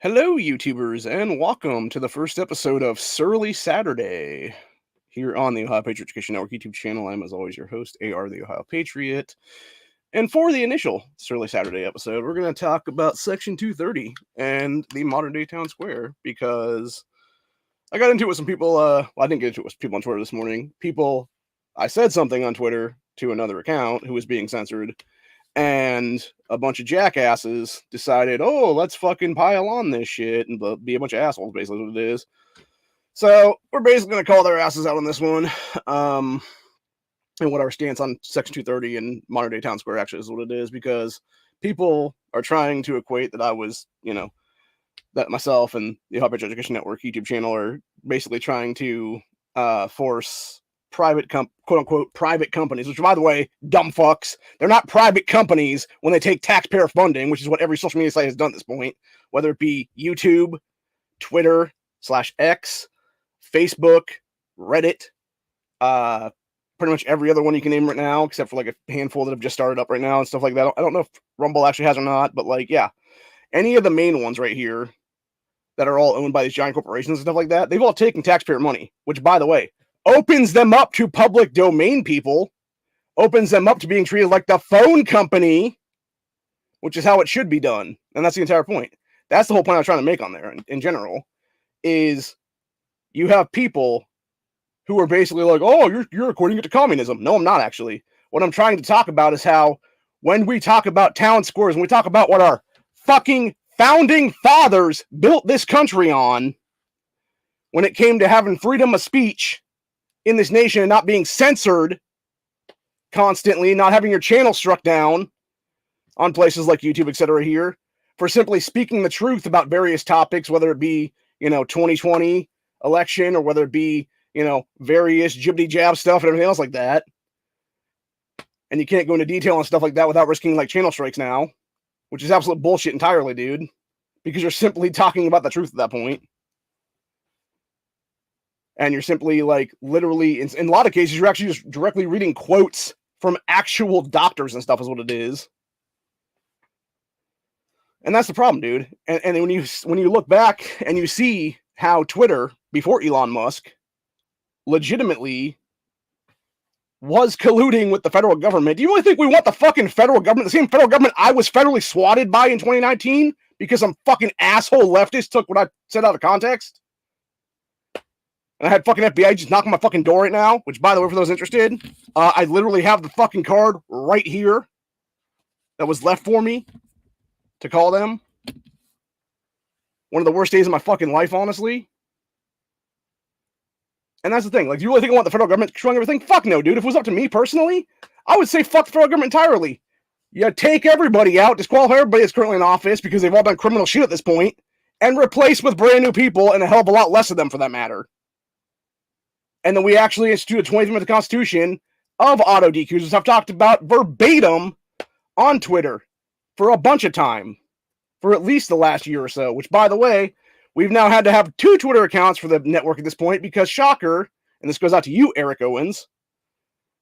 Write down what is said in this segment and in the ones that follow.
Hello, YouTubers, and welcome to the first episode of Surly Saturday here on the Ohio Patriot Education Network YouTube channel. I'm, as always, your host, AR the Ohio Patriot. And for the initial Surly Saturday episode, we're going to talk about Section 230 and the modern day town square because I got into it with some people. I didn't get into it with people on Twitter this morning. I said something on Twitter to another account who was being censored, and a bunch of jackasses decided, oh, let's fucking pile on this shit and be a bunch of assholes, basically what it is. So we're basically going to call their asses out on this one. And what our stance on Section 230 and modern day town square actually is what it is, because people are trying to equate that I was, that myself and the Ohio Patriot Education Network YouTube channel are basically trying to force quote unquote private companies, which, by the way, dumb fucks, they're not private companies when they take taxpayer funding, which is what every social media site has done at this point, whether it be YouTube, Twitter /X, Facebook, Reddit, pretty much every other one you can name right now, except for like a handful that have just started up right now and stuff like that. I don't know if Rumble actually has or not, but like, yeah, any of the main ones right here that are all owned by these giant corporations and stuff like that, they've all taken taxpayer money, which, by the way, opens them up to public domain people, opens them up to being treated like the phone company, which is how it should be done. And that's the entire point. That's the whole point I was trying to make on there in general, is you have people who are basically like, oh, you're equating it to communism. No, I'm not actually. What I'm trying to talk about is how when we talk about town squares, when we talk about what our fucking founding fathers built this country on, when it came to having freedom of speech in this nation and not being censored constantly, not having your channel struck down on places like YouTube, etc. here, for simply speaking the truth about various topics, whether it be, 2020 election or whether it be, various jibbity jab stuff and everything else like that. And you can't go into detail on stuff like that without risking like channel strikes now, which is absolute bullshit entirely, dude, because you're simply talking about the truth at that point. And you're simply like literally, in a lot of cases, you're actually just directly reading quotes from actual doctors and stuff is what it is. And that's the problem, dude. And when you look back and you see how Twitter, before Elon Musk, legitimately was colluding with the federal government. Do you really think we want the fucking federal government, the same federal government I was federally swatted by in 2019 because some fucking asshole leftist took what I said out of context? And I had fucking FBI just knocking on my fucking door right now, which, by the way, for those interested, I literally have the fucking card right here that was left for me to call them. One of the worst days of my fucking life, honestly. And that's the thing. Like, do you really think I want the federal government controlling everything? Fuck no, dude. If it was up to me personally, I would say fuck the federal government entirely. You take everybody out, disqualify everybody that's currently in office because they've all done criminal shit at this point, and replace with brand new people and a hell of a lot less of them for that matter. And then we actually institute a 20th Amendment of the Constitution of auto DQs, which I've talked about verbatim on Twitter for a bunch of time, for at least the last year or so, which, by the way, we've now had to have 2 Twitter accounts for the network at this point because, shocker, and this goes out to you, Eric Owens,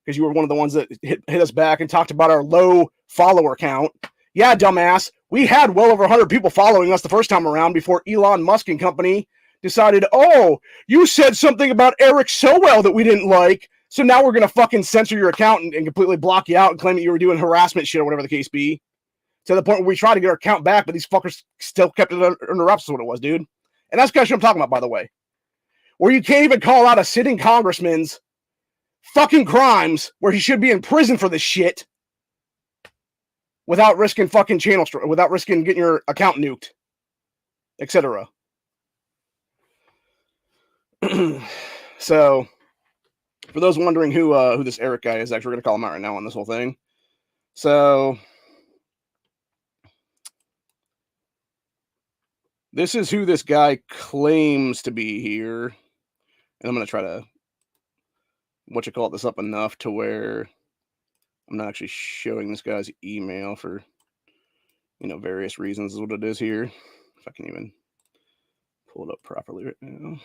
because you were one of the ones that hit us back and talked about our low follower count. Yeah, dumbass, we had well over 100 people following us the first time around before Elon Musk and company decided, oh, you said something about Eric Sowell that we didn't like, so now we're going to fucking censor your account and completely block you out and claim that you were doing harassment shit or whatever the case be. To the point where we tried to get our account back, but these fuckers still kept it under wraps, is what it was, dude. And that's kind of shit I'm talking about, by the way. Where you can't even call out a sitting congressman's fucking crimes where he should be in prison for this shit without risking fucking without risking getting your account nuked, etc. So, for those wondering who this Eric guy is, actually, we're going to call him out right now on this whole thing. So, this is who this guy claims to be here. And I'm going to try to, this up enough to where I'm not actually showing this guy's email for, various reasons is what it is here. If I can even pull it up properly right now.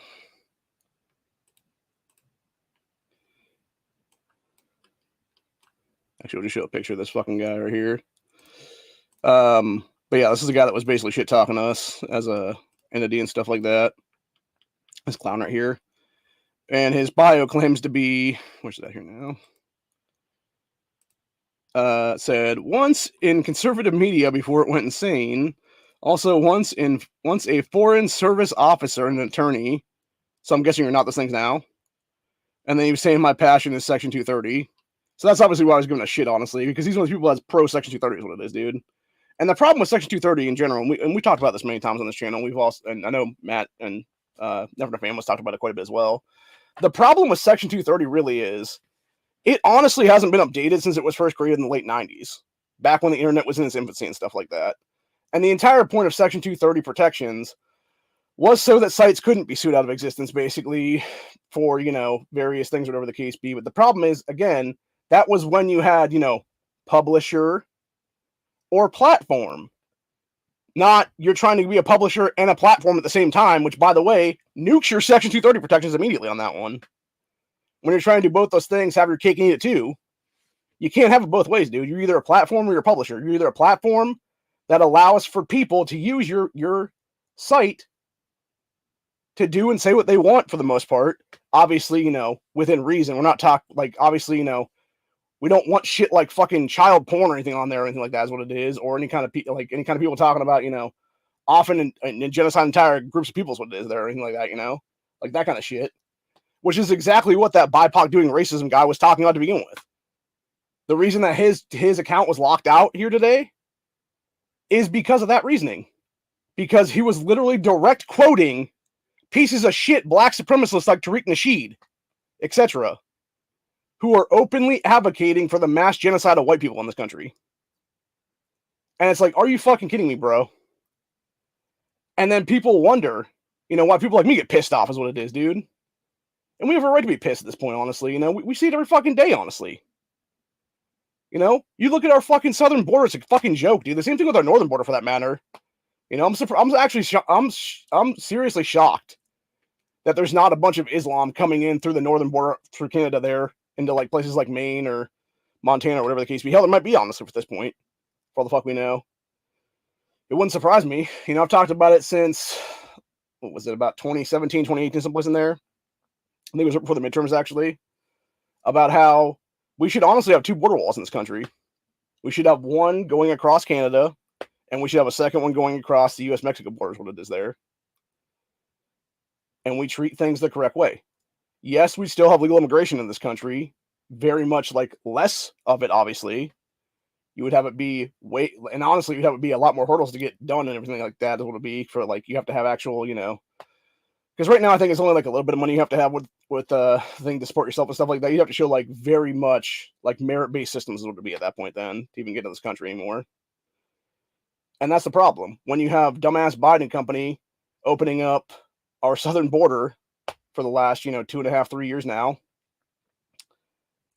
Actually, we'll just show a picture of this fucking guy right here. But But yeah, this is a guy that was basically shit talking us as a entity and stuff like that. This clown right here. And his bio claims to be, where's that here now? Said once in conservative media before it went insane. Also once a foreign service officer and an attorney. So I'm guessing you're not those things now. And then he was saying my passion is Section 230. So that's obviously why I was giving a shit, honestly, because he's one of those people that's pro Section 230 is what it is, dude. And the problem with Section 230 in general, and we talked about this many times on this channel. We've also, and I know Matt and Never Fan was talked about it quite a bit as well. The problem with Section 230 really is, it honestly hasn't been updated since it was first created in the late 90s, back when the internet was in its infancy and stuff like that. And the entire point of Section 230 protections was so that sites couldn't be sued out of existence, basically, for, various things, whatever the case be. But the problem is, again, that was when you had, publisher or platform. Not you're trying to be a publisher and a platform at the same time, which, by the way, nukes your Section 230 protections immediately on that one. When you're trying to do both those things, have your cake and eat it too. You can't have it both ways, dude. You're either a platform or you're a publisher. You're either a platform that allows for people to use your site to do and say what they want for the most part. Obviously, within reason. We're not talking, obviously, we don't want shit like fucking child porn or anything on there or anything like that is what it is. Or any kind of people talking about, often in genocide entire groups of people is what it is there or anything like that, like that kind of shit. Which is exactly what that BIPOC doing racism guy was talking about to begin with. The reason that his account was locked out here today is because of that reasoning. Because he was literally direct quoting pieces of shit black supremacists like Tariq Nasheed, etc., who are openly advocating for the mass genocide of white people in this country. And it's like, are you fucking kidding me, bro? And then people wonder, why people like me get pissed off is what it is, dude. And we have a right to be pissed at this point, honestly. We see it every fucking day, honestly. You look at our fucking southern border, it's a fucking joke, dude. The same thing with our northern border, for that matter. I'm seriously shocked that there's not a bunch of Islam coming in through the northern border, through Canada there, into like places like Maine or Montana or whatever the case be. Hell, there might be, honestly, at this point. For all the fuck we know. It wouldn't surprise me. I've talked about it since, what was it, about 2017, 2018, someplace in there. I think it was right before the midterms, actually, about how we should honestly have two border walls in this country. We should have one going across Canada, and we should have a second one going across the U.S.-Mexico border is what it is there. And we treat things the correct way. Yes, we still have legal immigration in this country, very much like less of it, obviously. You would have it be and honestly, you'd have it be a lot more hurdles to get done and everything like that. Is what it would be for, like, you have to have actual, because right now I think it's only like a little bit of money you have to have with thing to support yourself and stuff like that. You have to show like very much like merit-based systems is what it would be at that point then to even get into this country anymore. And that's the problem. When you have dumbass Biden company opening up our southern border for the last, 2.5, 3 years now,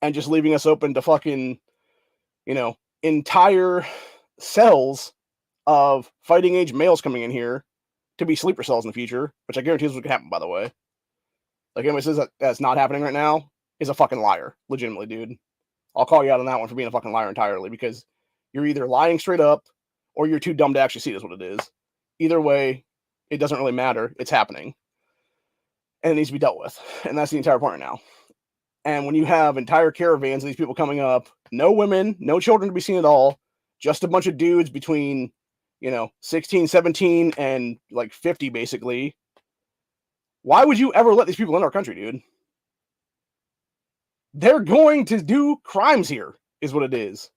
and just leaving us open to fucking, entire cells of fighting age males coming in here to be sleeper cells in the future, which I guarantee is what could happen, by the way. Like, anybody says that that's not happening right now is a fucking liar. Legitimately, dude. I'll call you out on that one for being a fucking liar entirely, because you're either lying straight up or you're too dumb to actually see this what it is. Either way, it doesn't really matter. It's happening. And it needs to be dealt with. And that's the entire point right now. And when you have entire caravans of these people coming up, no women, no children to be seen at all, just a bunch of dudes between, 16, 17, and like 50, basically. Why would you ever let these people in our country, dude? They're going to do crimes here, is what it is.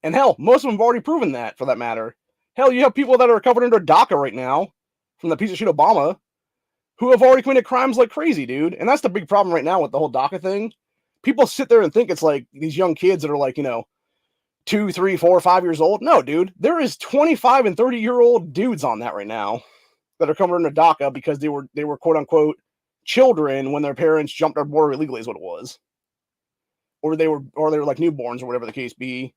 And hell, most of them have already proven that, for that matter. Hell, you have people that are covered under DACA right now, from the piece of shit Obama, who have already committed crimes like crazy, dude. And that's the big problem right now with the whole DACA thing. People sit there and think it's like these young kids that are like, 2, 3, 4, 5 years old. No, dude. There is 25 and 30-year-old dudes on that right now that are coming under DACA because they were quote unquote children when their parents jumped our border illegally, is what it was. Or they were like newborns or whatever the case be,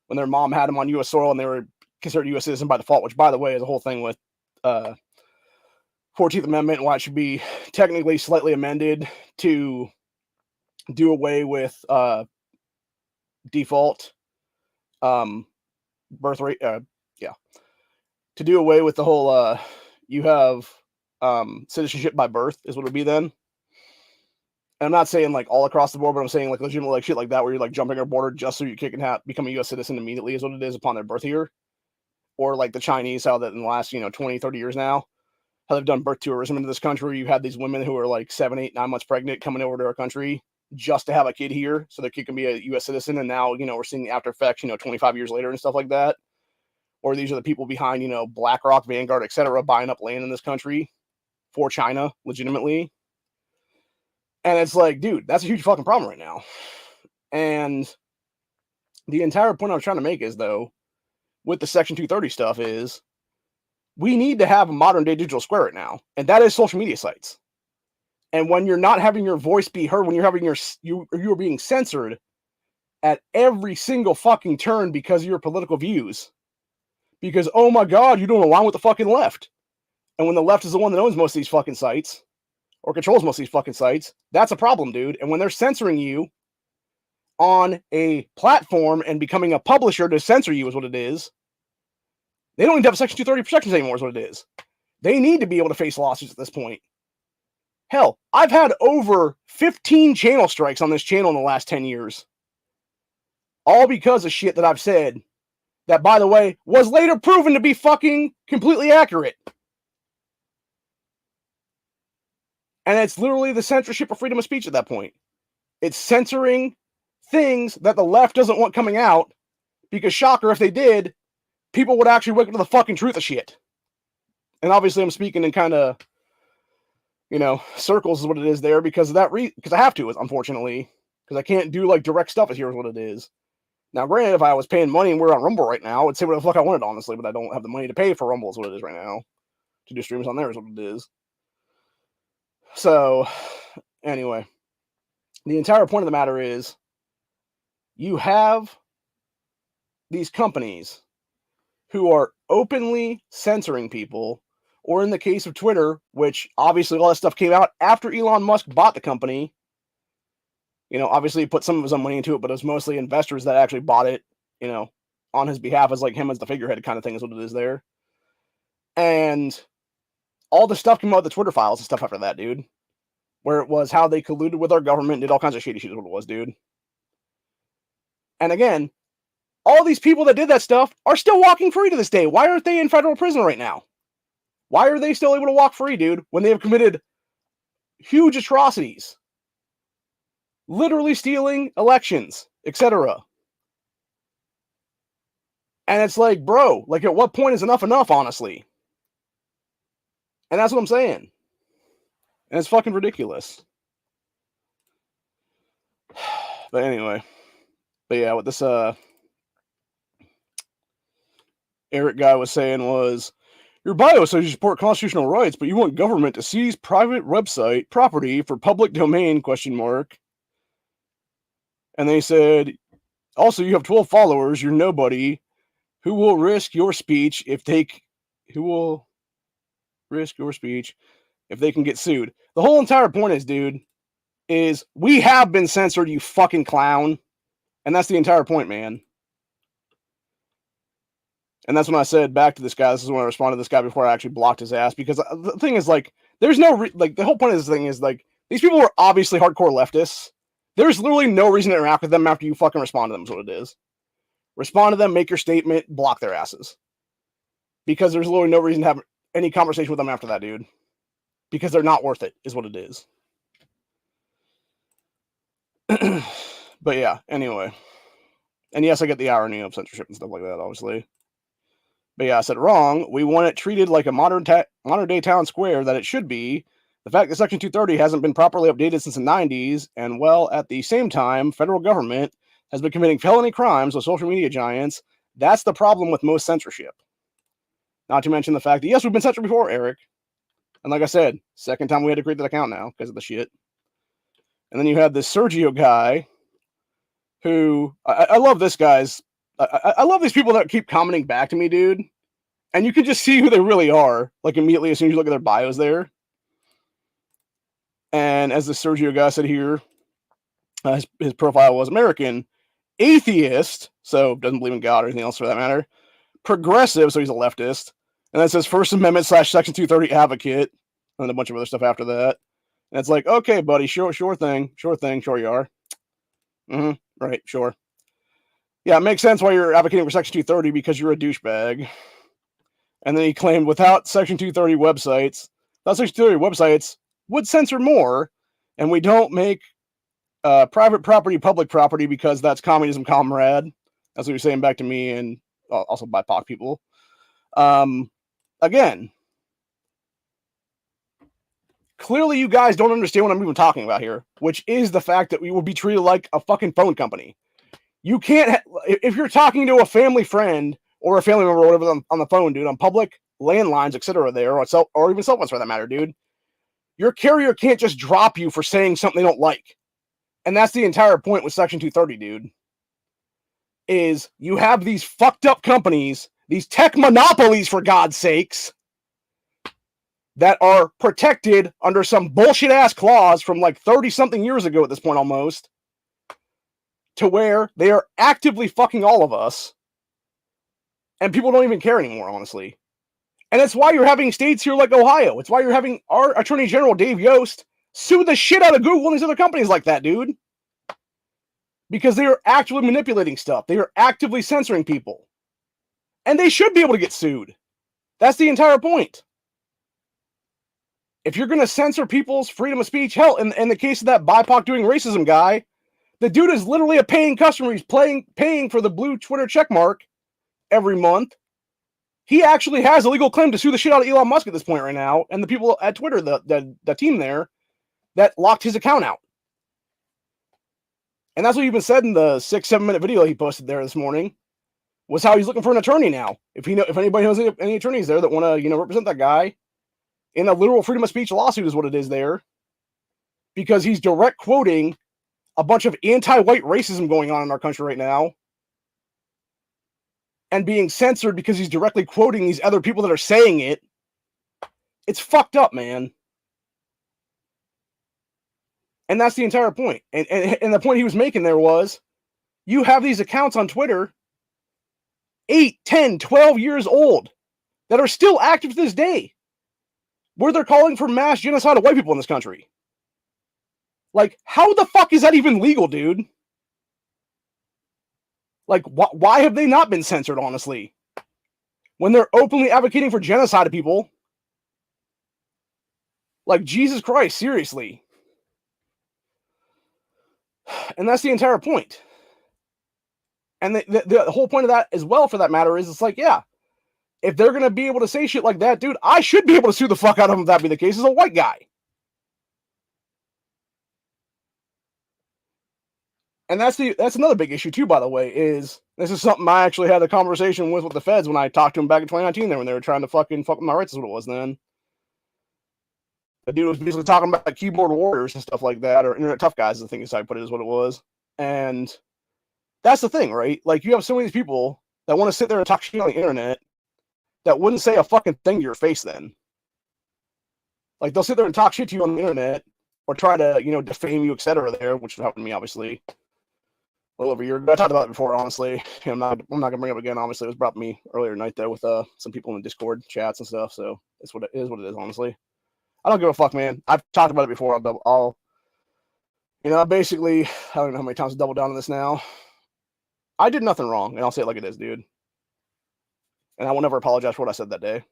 when their mom had them on U.S. soil and they were considered U.S. citizen by default, which, by the way, is a whole thing with 14th Amendment and why it should be technically slightly amended to do away with default birth rate, to do away with the whole you have citizenship by birth is what it would be then. And I'm not saying like all across the board, but I'm saying like legitimately like shit like that where you're like jumping a border just so you can become a U.S. citizen immediately is what it is upon their birth here. Or like the Chinese, how that in the last 20, 30 years now, how they've done birth tourism into this country. You had these women who are like 7, 8, 9 months pregnant coming over to our country just to have a kid here so their kid can be a U.S. citizen. And now, we're seeing the after effects, 25 years later and stuff like that. Or these are the people behind, BlackRock, Vanguard, etc., buying up land in this country for China legitimately. And it's like, dude, that's a huge fucking problem right now. And the entire point I was trying to make is, though, with the Section 230 stuff is we need to have a modern day digital square right now. And that is social media sites. And when you're not having your voice be heard, when you're having you are being censored at every single fucking turn because of your political views. Because, oh my God, you don't align with the fucking left. And when the left is the one that owns most of these fucking sites, or controls most of these fucking sites, that's a problem, dude. And when they're censoring you on a platform and becoming a publisher to censor you is what it is, they don't need to have Section 230 protections anymore is what it is. They need to be able to face lawsuits at this point. Hell, I've had over 15 channel strikes on this channel in the last 10 years. All because of shit that I've said that, by the way, was later proven to be fucking completely accurate. And it's literally the censorship of freedom of speech at that point. It's censoring things that the left doesn't want coming out because, shocker, if they did, people would actually wake up to the fucking truth of shit. And obviously I'm speaking in kind of, circles is what it is there because of that because I have to, unfortunately, because I can't do like direct stuff as here is what it is. Now, granted, if I was paying money and we're on Rumble right now, I'd say what the fuck I wanted, honestly, but I don't have the money to pay for Rumble is what it is right now. To do streams on there is what it is. So, anyway, the entire point of the matter is you have these companies who are openly censoring people, or in the case of Twitter, which obviously all that stuff came out after Elon Musk bought the company. Obviously he put some of his own money into it, but it was mostly investors that actually bought it, on his behalf as like him as the figurehead kind of thing is what it is there. And all the stuff came out of the Twitter files and stuff after that, dude. Where it was how they colluded with our government and did all kinds of shady shit is what it was, dude. And again, all these people that did that stuff are still walking free to this day. Why aren't they in federal prison right now? Why are they still able to walk free, dude, when they have committed huge atrocities? Literally stealing elections, etc. And it's like, bro, like at what point is enough, honestly? And that's what I'm saying. And it's fucking ridiculous. But anyway. But yeah, what this Eric guy was saying was, your bio says you support constitutional rights, but you want government to seize private website property for public domain, ? And they said, also you have 12 followers, you're nobody. Who will risk your speech if they can get sued? The whole entire point is, dude, is we have been censored, you fucking clown. And that's the entire point, man. And that's when I said back to this guy, this is when I responded to this guy before I actually blocked his ass, because the thing is, like, there's no, the whole point of this thing is, like, these people are obviously hardcore leftists. There's literally no reason to interact with them after you fucking respond to them is what it is. Respond to them, make your statement, block their asses. Because there's literally no reason to have any conversation with them after that, dude. Because they're not worth it, is what it is. But yeah, anyway. And yes, I get the irony of censorship and stuff like that, obviously. But yeah, I said wrong. We want it treated like a modern day town square that it should be. The fact that Section 230 hasn't been properly updated since the 90s, and well, at the same time, federal government has been committing felony crimes with social media giants. That's the problem with most censorship. Not to mention the fact that, yes, we've been censored before, Eric. And like I said, second time we had to create that account now because of the shit. And then you had this Sergio guy who, I love this guy's, I love these people that keep commenting back to me, dude. And you can just see who they really are, like immediately as soon as you look at their bios there. And as the Sergio guy said here, his profile was American, atheist, so doesn't believe in God or anything else for that matter, progressive, so he's a leftist. And that says First Amendment / Section 230 advocate, and a bunch of other stuff after that. And it's like, okay, buddy, sure thing, sure you are. Right, sure. Yeah, it makes sense why you're advocating for Section 230 because you're a douchebag. And then he claimed without Section 230 websites, would censor more, and we don't make private property public property because that's communism, comrade. That's what you're saying back to me and also BIPOC people. Again, clearly you guys don't understand what I'm even talking about here, which is the fact that we will be treated like a fucking phone company. You can't, if you're talking to a family friend or a family member or whatever on the phone, dude, on public landlines, etc. there, or even cell phones for that matter, dude, your carrier can't just drop you for saying something they don't like. And that's the entire point with Section 230, dude, is you have these fucked up companies, these tech monopolies, for God's sakes, that are protected under some bullshit ass clause from like 30 something years ago at this point almost, to where they are actively fucking all of us, and people don't even care anymore, honestly. And that's why you're having states here like Ohio. It's why you're having our Attorney General, Dave Yost, sue the shit out of Google and these other companies like that, dude. Because they are actively manipulating stuff. They are actively censoring people. And they should be able to get sued. That's the entire point. If you're going to censor people's freedom of speech, hell, in the case of that BIPOC doing racism guy, the dude is literally a paying customer. He's paying for the blue Twitter checkmark every month. He actually has a legal claim to sue the shit out of Elon Musk at this point right now, and the people at Twitter, the team there, that locked his account out. And that's what even said in the 6-7 minute video he posted there this morning, was how he's looking for an attorney now. If anybody knows any attorneys there that want to represent that guy in a literal freedom of speech lawsuit is what it is there, because he's direct quoting a bunch of anti-white racism going on in our country right now, and being censored because he's directly quoting these other people that are saying it. It's fucked up, man. And that's the entire point. And the point he was making there was, you have these accounts on Twitter, 8, 10, 12 years old, that are still active to this day, where they're calling for mass genocide of white people in this country. Like, how the fuck is that even legal, dude? Like, why have they not been censored, honestly? When they're openly advocating for genocide of people. Like, Jesus Christ, seriously. And that's the entire point. And the whole point of that as well, for that matter, is it's like, yeah, if they're going to be able to say shit like that, dude, I should be able to sue the fuck out of them if that be the case as a white guy. And that's another big issue too, by the way, is this is something I actually had a conversation with the feds when I talked to them back in 2019 there, when they were trying to fuck with my rights, is what it was then. The dude was basically talking about keyboard warriors and stuff like that, or internet tough guys, I think is how I put it, is what it was. And that's the thing, right? Like, you have so many people that want to sit there and talk shit on the internet that wouldn't say a fucking thing to your face then. Like, they'll sit there and talk shit to you on the internet, or try to, defame you, etc. there, which would happen to me, obviously. A little over a year ago. I talked about it before, honestly. I'm not gonna bring it up again. Obviously, it was brought to me earlier tonight there with some people in the Discord chats and stuff. So it's what it is. Honestly, I don't give a fuck, man. I've talked about it before. Basically, I don't know how many times I double down on this now. I did nothing wrong, and I'll say it like it is, dude. And I will never apologize for what I said that day,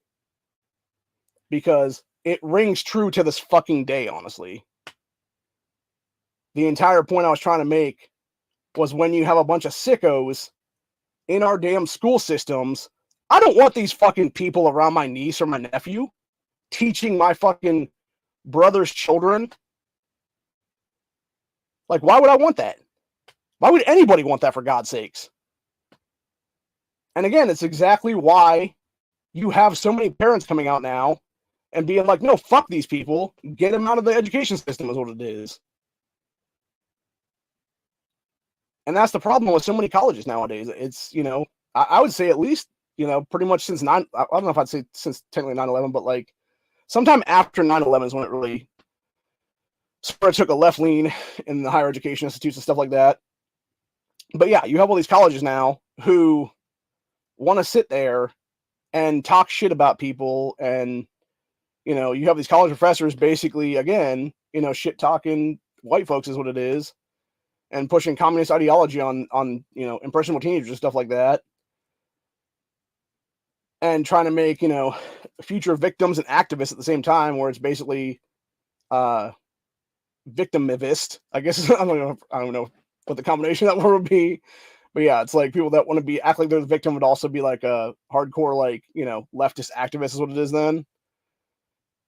because it rings true to this fucking day. Honestly, the entire point I was trying to make was, when you have a bunch of sickos in our damn school systems, I don't want these fucking people around my niece or my nephew teaching my fucking brother's children. Like, why would I want that? Why would anybody want that, for God's sakes? And again, it's exactly why you have so many parents coming out now and being like, no, fuck these people. Get them out of the education system, is what it is. And that's the problem with so many colleges nowadays. It's, I would say at least, pretty much since I don't know if I'd say since technically 9/11, but like sometime after 9/11 is when it really sort of took a left lean in the higher education institutes and stuff like that. But yeah, you have all these colleges now who want to sit there and talk shit about people, and you have these college professors basically, again, shit talking white folks is what it is, and pushing communist ideology on impressionable teenagers and stuff like that, and trying to make future victims and activists at the same time, where it's basically victimivist, I guess. I don't know what the combination of that word would be. But yeah, it's like people that want to act like they're the victim would also be like a hardcore, like, leftist activist is what it is then.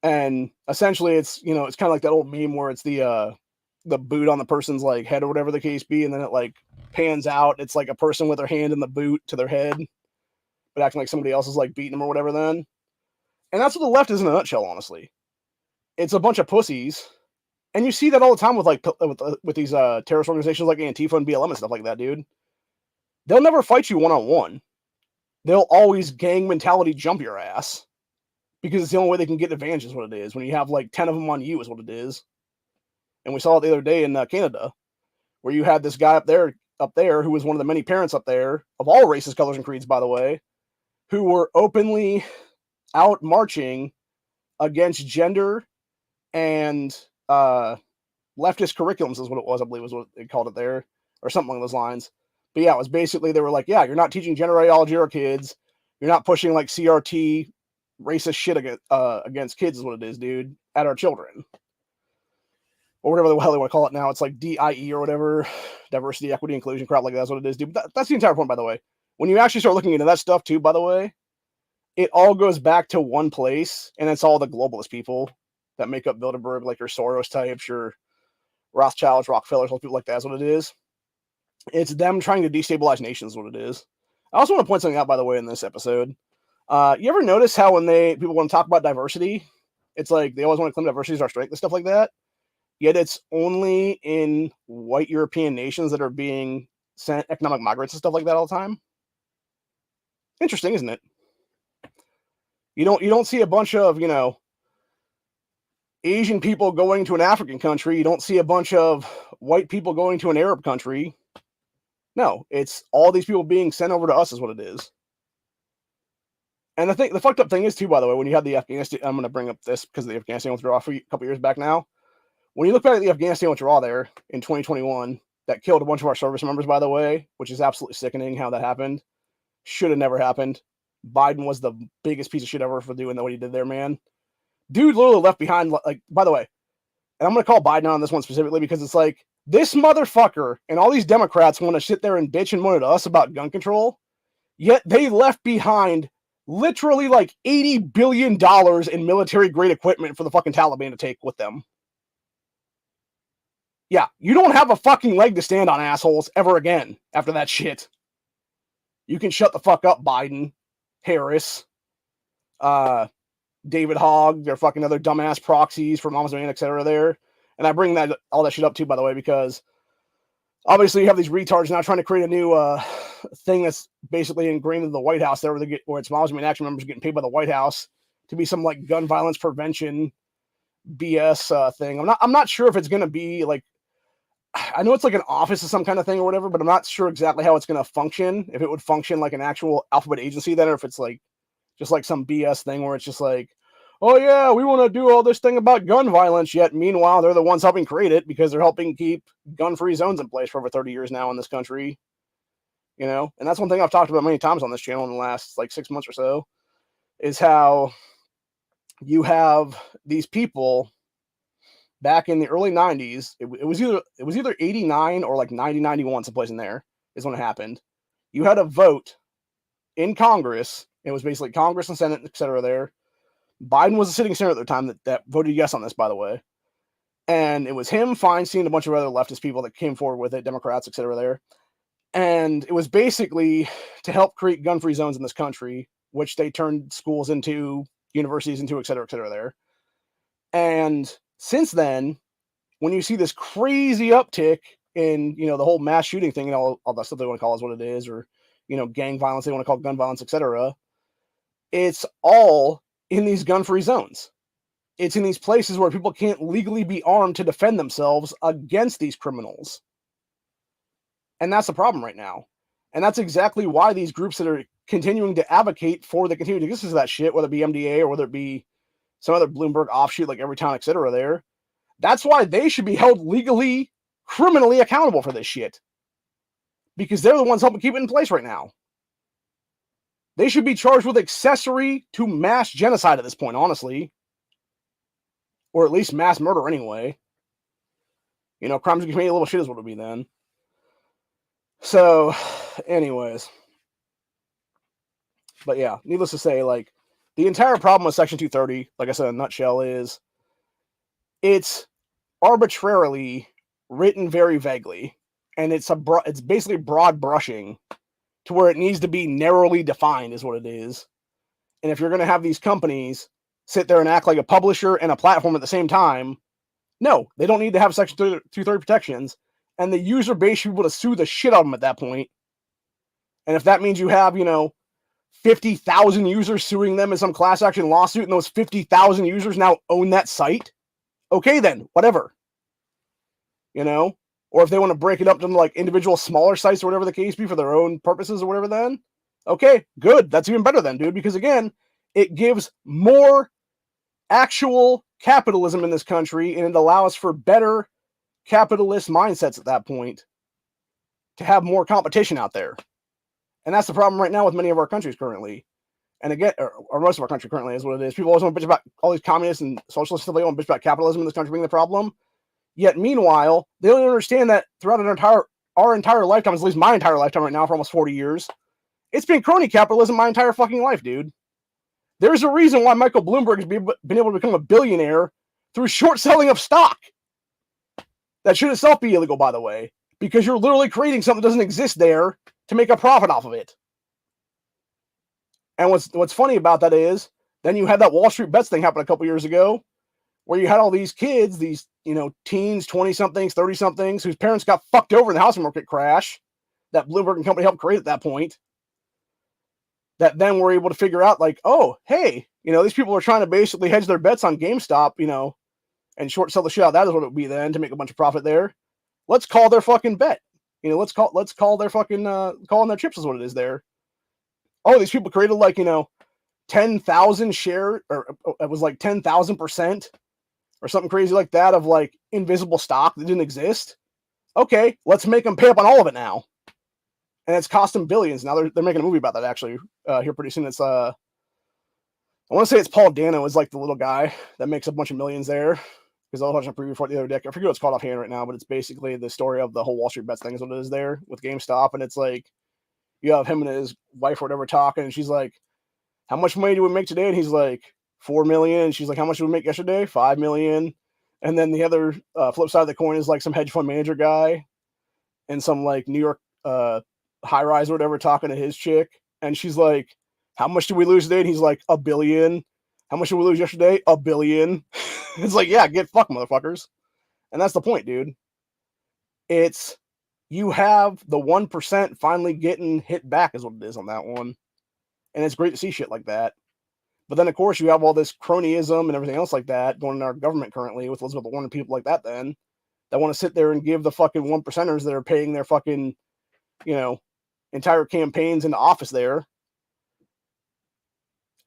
And essentially it's kind of like that old meme where it's the boot on the person's like head or whatever the case be, and then it like pans out. It's like a person with their hand in the boot to their head, but acting like somebody else is like beating them or whatever then. And that's what the left is in a nutshell, honestly. It's a bunch of pussies. And you see that all the time with like with these terrorist organizations like Antifa and BLM and stuff like that, dude. They'll never fight you one-on-one. They'll always gang mentality jump your ass, because it's the only way they can get advantage is what it is. When you have like 10 of them on you is what it is. And we saw it the other day in Canada, where you had this guy up there who was one of the many parents up there, of all races, colors, and creeds, by the way, who were openly out marching against gender and leftist curriculums is what it was, I believe was what they called it there, or something along those lines. But yeah, it was basically, they were like, yeah, you're not teaching gender ideology to our kids. You're not pushing like CRT racist shit against kids is what it is, dude, at our children. Or whatever the hell they want to call it now. It's like DIE or whatever. Diversity, equity, inclusion, crap like that's what it is, dude. But that's the entire point, by the way. When you actually start looking into that stuff too, by the way, it all goes back to one place, and it's all the globalist people that make up Bilderberg, like your Soros types, your Rothschilds, Rockefellers, all people like that is what it is. It's them trying to destabilize nations is what it is. I also want to point something out, by the way, in this episode. You ever notice how when people want to talk about diversity, it's like they always want to claim diversity is our strength and stuff like that? Yet it's only in white European nations that are being sent economic migrants and stuff like that all the time. Interesting, isn't it? You don't see a bunch of, Asian people going to an African country. You don't see a bunch of white people going to an Arab country. No, it's all these people being sent over to us is what it is. And the fucked up thing is too, by the way, when you have the Afghanistan, I'm going to bring up this because of the Afghanistan withdrawal a couple years back now. When you look back at the Afghanistan withdrawal there in 2021, that killed a bunch of our service members, by the way, which is absolutely sickening how that happened. Should have never happened. Biden was the biggest piece of shit ever for doing what he did there, man. Dude literally left behind, like, by the way, and I'm going to call Biden on this one specifically because it's like, this motherfucker and all these Democrats want to sit there and bitch and moan at us about gun control, yet they left behind literally like $80 billion in military-grade equipment for the fucking Taliban to take with them. Yeah, you don't have a fucking leg to stand on, assholes, ever again after that shit. You can shut the fuck up, Biden, Harris, David Hogg, they're fucking other dumbass proxies for Mama's Man, etc. there. And I bring all that shit up too, by the way, because obviously you have these retards now trying to create a new thing that's basically ingrained in the White House there, where it's Mama's Man Action members getting paid by the White House to be some like gun violence prevention BS thing. I'm not sure if it's gonna be like, I know it's like an office of some kind of thing or whatever, but I'm not sure exactly how it's gonna function. If it would function like an actual alphabet agency then, or if it's like just like some BS thing where it's just like, oh yeah, we want to do all this thing about gun violence, yet meanwhile they're the ones helping create it because they're helping keep gun-free zones in place for over 30 years now in this country. And that's one thing I've talked about many times on this channel in the last like 6 months or so, is how you have these people back in the early 90s. It was either 89 or like 90-91, someplace in there is when it happened. You had a vote in Congress. It was basically Congress and Senate, etc. there. Biden was a sitting senator at the time that voted yes on this, by the way. And it was him, Feinstein, a bunch of other leftist people that came forward with it, Democrats, etc. there. And it was basically to help create gun-free zones in this country, which they turned schools into, universities into, etc. there. And since then, when you see this crazy uptick in, the whole mass shooting thing and all that stuff they want to call is what it is, or, gang violence, they want to call gun violence, etc. It's all in these gun-free zones. It's in these places where people can't legally be armed to defend themselves against these criminals. And that's the problem right now. And that's exactly why these groups that are continuing to advocate for the continued existence of that shit, whether it be MDA or whether it be some other Bloomberg offshoot like Everytown, etc. there. That's why they should be held legally, criminally accountable for this shit. Because they're the ones helping keep it in place right now. They should be charged with accessory to mass genocide at this point, honestly. Or at least mass murder anyway. You know, crimes against humanity, little shit is what it would be then. So, anyways. But yeah, needless to say, like, the entire problem with Section 230, like I said in a nutshell, is it's arbitrarily written very vaguely. And it's basically broad brushing to where it needs to be narrowly defined is what it is. And if you're going to have these companies sit there and act like a publisher and a platform at the same time, no, they don't need to have Section 230 protections. And the user base should be able to sue the shit out of them at that point. And if that means you have, 50,000 users suing them in some class action lawsuit and those 50,000 users now own that site, okay then, whatever. Or if they want to break it up to like individual smaller sites or whatever the case be for their own purposes or whatever then, okay, good. That's even better then, dude, because again, it gives more actual capitalism in this country and it allows for better capitalist mindsets at that point to have more competition out there. And that's the problem right now with many of our countries currently. And again, or most of our country currently is what it is. People always want to bitch about all these communists and socialists stuff. They want to bitch about capitalism in this country being the problem. Yet, meanwhile, they don't understand that throughout our entire lifetime, at least my entire lifetime right now for almost 40 years, it's been crony capitalism my entire fucking life, dude. There's a reason why Michael Bloomberg has been able to become a billionaire through short selling of stock. That should itself be illegal, by the way, because you're literally creating something that doesn't exist there to make a profit off of it. And what's funny about that is, then you had that Wall Street Bets thing happen a couple years ago, where you had all these kids, these, teens, 20-somethings, 30-somethings, whose parents got fucked over in the housing market crash that Bloomberg and company helped create at that point, that then were able to figure out, like, oh, hey, these people are trying to basically hedge their bets on GameStop, and short sell the shit out of that is what it would be then to make a bunch of profit there. Let's call their fucking bet. Let's call their fucking, calling their chips is what it is there. Oh, these people created like, 10,000 share, or it was like 10,000% or something crazy like that of like invisible stock that didn't exist. Okay, let's make them pay up on all of it now. And it's cost them billions. Now they're making a movie about that actually here pretty soon. It's I want to say it's Paul Dano is like the little guy that makes a bunch of millions there. Because I was watching a preview for it the other day. I forget what it's called offhand right now, but it's basically the story of the whole Wall Street Bets thing is what it is there with GameStop. And it's like, you have him and his wife or whatever talking, and she's like, how much money do we make today? And he's like, 4 million. And she's like, how much did we make yesterday? 5 million. And then the other flip side of the coin is like some hedge fund manager guy and some like New York high rise or whatever talking to his chick. And she's like, how much did we lose today? And he's like, 1 billion. How much did we lose yesterday? 1 billion. It's like, yeah, get fucked, motherfuckers. And that's the point, dude. It's, you have the 1% finally getting hit back is what it is on that one. And it's great to see shit like that. But then, of course, you have all this cronyism and everything else like that going in our government currently with Elizabeth Warren and people like that then that want to sit there and give the fucking 1%ers that are paying their fucking, entire campaigns into office there.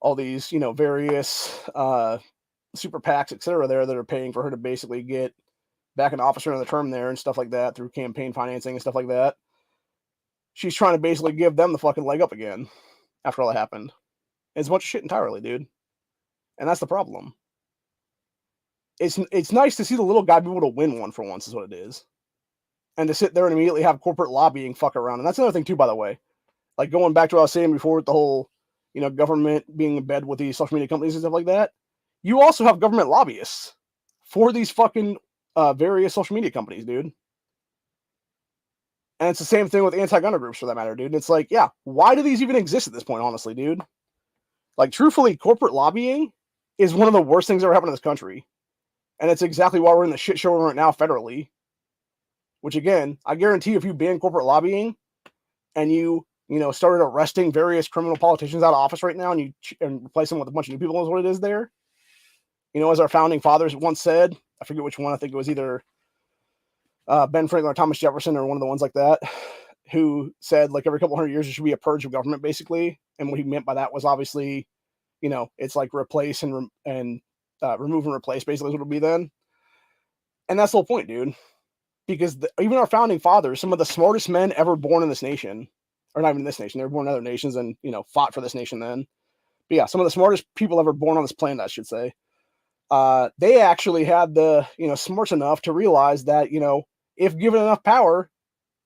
All these, various super PACs, etc. there that are paying for her to basically get back in office during the term there and stuff like that through campaign financing and stuff like that. She's trying to basically give them the fucking leg up again after all that happened. It's a bunch of shit entirely, dude. And that's the problem. It's nice to see the little guy be able to win one for once is what it is. And to sit there and immediately have corporate lobbying fuck around. And that's another thing too, by the way. Like going back to what I was saying before with the whole, government being in bed with these social media companies and stuff like that. You also have government lobbyists for these fucking various social media companies, dude. And it's the same thing with anti-gunner groups for that matter, dude. And it's like, yeah, why do these even exist at this point, honestly, dude? Like, truthfully, corporate lobbying is one of the worst things that ever happened in this country. And it's exactly why we're in the shit show we're in right now federally. Which, again, I guarantee you if you ban corporate lobbying and you started arresting various criminal politicians out of office right now and replace them with a bunch of new people is what it is there. As our founding fathers once said, I forget which one, I think it was either Ben Franklin or Thomas Jefferson or one of the ones like that. who said like every couple hundred years there should be a purge of government, basically. And what he meant by that was obviously, it's like replace and remove and replace, basically, is what it'll be then. And that's the whole point, dude. Because even our founding fathers, some of the smartest men ever born in this nation, or not even this nation, they were born in other nations and, fought for this nation then. But yeah, some of the smartest people ever born on this planet, I should say, they actually had the, smarts enough to realize that, if given enough power,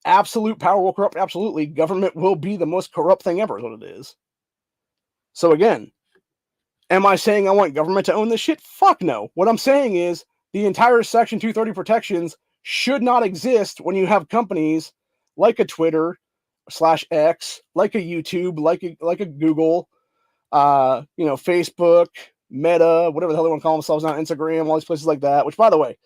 absolute power will corrupt absolutely. Government will be the most corrupt thing ever, is what it is. So again, am I saying I want government to own this shit? Fuck no. What I'm saying is the entire Section 230 protections should not exist when you have companies like a Twitter /X, like a YouTube, like a Google, Facebook, Meta, whatever the hell they want to call themselves now, Instagram, all these places like that. Which, by the way,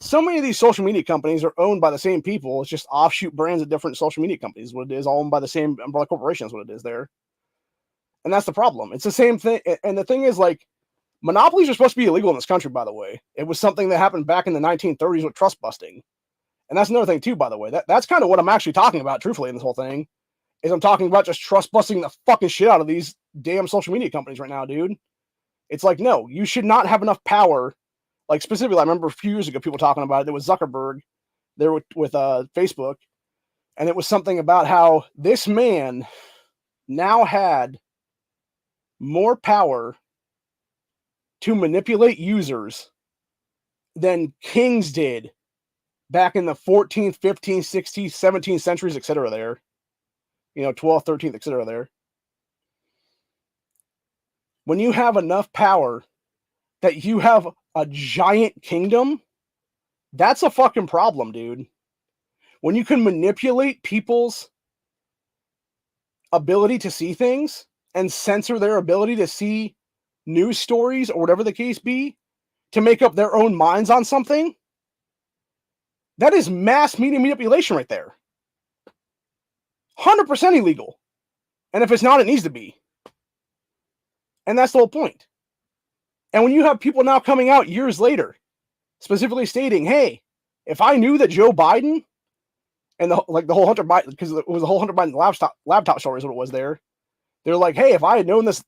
so many of these social media companies are owned by the same people. It's just offshoot brands of different social media companies. What it is, all owned by the same umbrella corporation is what it is there. And that's the problem. It's the same thing. And the thing is, like, monopolies are supposed to be illegal in this country, by the way. It was something that happened back in the 1930s with trust busting. And that's another thing, too, by the way. That's kind of what I'm actually talking about, truthfully, in this whole thing, is I'm talking about just trust busting the fucking shit out of these damn social media companies right now, dude. It's like, no, you should not have enough power. Like, specifically, I remember a few years ago, people talking about it. There was Zuckerberg there with Facebook, and it was something about how this man now had more power to manipulate users than kings did back in the 14th, 15th, 16th, 17th centuries, etc. there. 12th, 13th, etc. there. When you have enough power that you have a giant kingdom, that's a fucking problem, dude. When you can manipulate people's ability to see things and censor their ability to see news stories or whatever the case be to make up their own minds on something, that is mass media manipulation right there. 100% illegal. And if it's not, it needs to be. And that's the whole point. And when you have people now coming out years later, specifically stating, hey, if I knew that Joe Biden and the whole Hunter Biden, because it was the whole Hunter Biden laptop story is what it was there. They're like, hey, if I had known this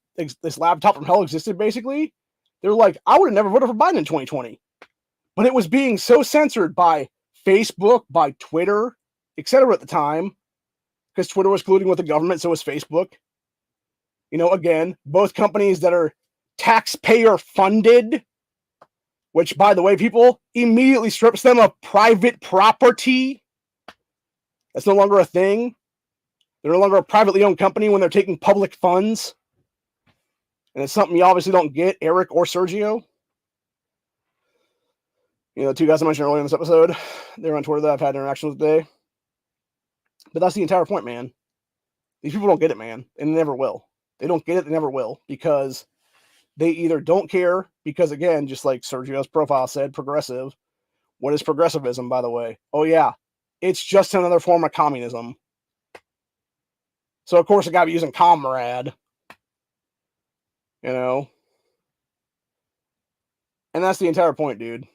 laptop from hell existed, basically, they're like, I would have never voted for Biden in 2020. But it was being so censored by Facebook, by Twitter, etc. at the time, because Twitter was colluding with the government, so was Facebook. Again, both companies that are taxpayer funded, which, by the way, people, immediately strips them of private property. That's no longer a thing. They're no longer a privately owned company when they're taking public funds. And it's something you obviously don't get, Eric or Sergio. The two guys I mentioned earlier in this episode, they're on Twitter that I've had interactions with today. But that's the entire point, man. These people don't get it, man. And they never will. They don't get it, they never will. Because they either don't care, because again, just like Sergio's profile said, progressive. What is progressivism, by the way? Oh yeah, it's just another form of communism. So of course I gotta be using comrade. And that's the entire point, dude.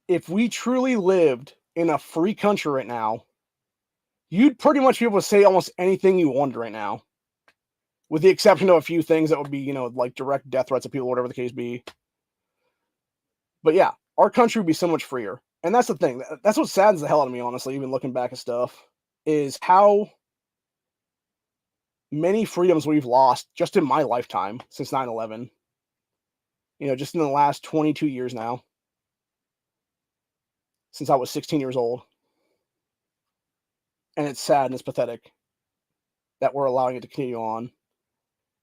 If we truly lived in a free country right now, you'd pretty much be able to say almost anything you wanted right now. With the exception of a few things that would be, like direct death threats of people, whatever the case be. But yeah, our country would be so much freer. And that's the thing. That's what saddens the hell out of me, honestly, even looking back at stuff, is how many freedoms we've lost just in my lifetime since 9/11. Just in the last 22 years now. Since I was 16 years old. And it's sad and it's pathetic that we're allowing it to continue on.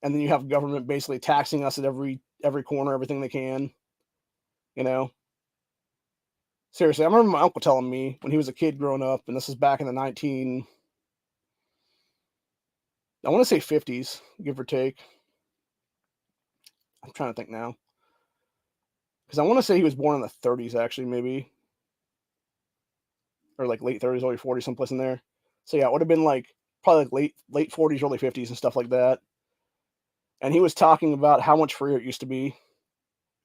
And then you have government basically taxing us at every corner, everything they can. Seriously, I remember my uncle telling me when he was a kid growing up, and this is back in the I want to say 50s, give or take. I'm trying to think now. Because I want to say he was born in the 30s, actually, maybe. Or like late 30s, early 40s, someplace in there. So yeah, it would have been like probably like late 40s, early 50s and stuff like that. And he was talking about how much freer it used to be,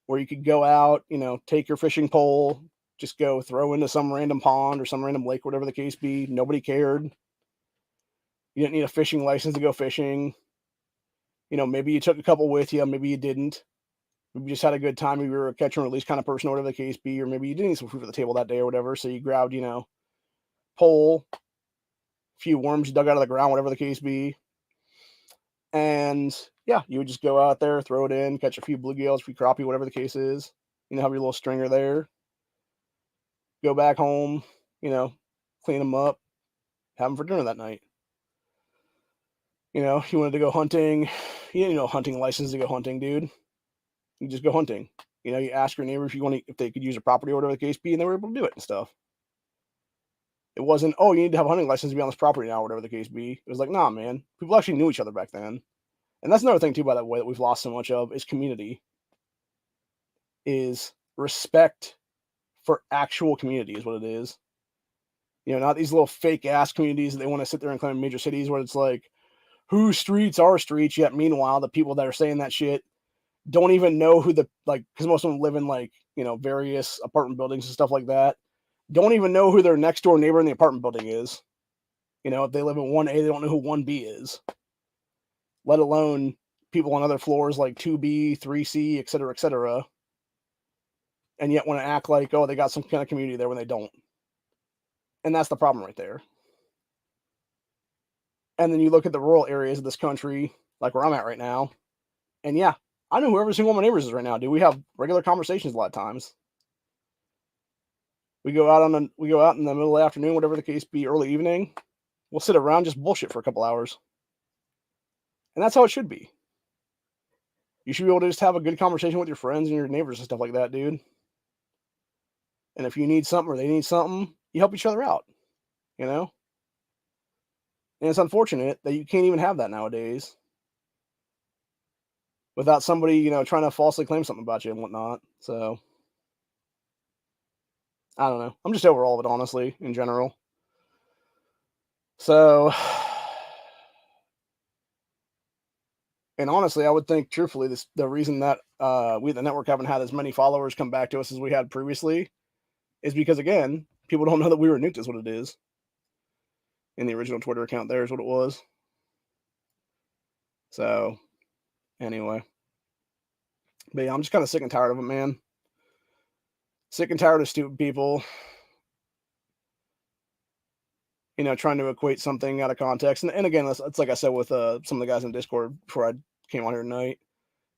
where you could go out, take your fishing pole, just go throw into some random pond or some random lake, whatever the case be. Nobody cared. You didn't need a fishing license to go fishing. Maybe you took a couple with you, maybe you didn't. Maybe you just had a good time. Maybe you were a catch and release kind of person, or whatever the case be, or maybe you didn't need some food for the table that day or whatever. So you grabbed, pole, a few worms you dug out of the ground, whatever the case be. And yeah, you would just go out there, throw it in, catch a few bluegills, a few crappie, whatever the case is. Have your little stringer there. Go back home, clean them up, have them for dinner that night. You wanted to go hunting. You didn't need no hunting license to go hunting, dude. You just go hunting. You ask your neighbor if they could use a property or whatever the case be, and they were able to do it and stuff. It wasn't, oh, you need to have a hunting license to be on this property now, or whatever the case be. It was like, nah, man. People actually knew each other back then. And that's another thing, too, by the way, that we've lost so much of is community. Is respect for actual community is what it is. Not these little fake-ass communities that they want to sit there and claim major cities where it's like, whose streets are streets, yet meanwhile, the people that are saying that shit don't even know who because most of them live in, various apartment buildings and stuff like that. Don't even know who their next door neighbor in the apartment building is. If they live in 1A, they don't know who 1B is. Let alone people on other floors like 2B, 3C, et cetera, and yet want to act like, oh, they got some kind of community there when they don't. And that's the problem right there. And then you look at the rural areas of this country, like where I'm at right now, and yeah, I know who every single one of my neighbors is right now, dude. We have regular conversations a lot of times. We go out in the middle of the afternoon, whatever the case be, early evening. We'll sit around, just bullshit for a couple hours. And that's how it should be. You should be able to just have a good conversation with your friends and your neighbors and stuff like that, dude. And if you need something or they need something, you help each other out, And it's unfortunate that you can't even have that nowadays without somebody, trying to falsely claim something about you and whatnot. So, I don't know. I'm just over all of it, honestly, in general. So, and honestly, I would think, truthfully, the reason that we at the network haven't had as many followers come back to us as we had previously is because, again, people don't know that we were nuked is what it is. In the original Twitter account, there's what it was. So, anyway. But yeah, I'm just kind of sick and tired of it, man. Sick and tired of stupid people, trying to equate something out of context. And again, it's like I said with some of the guys in Discord before I came on here tonight.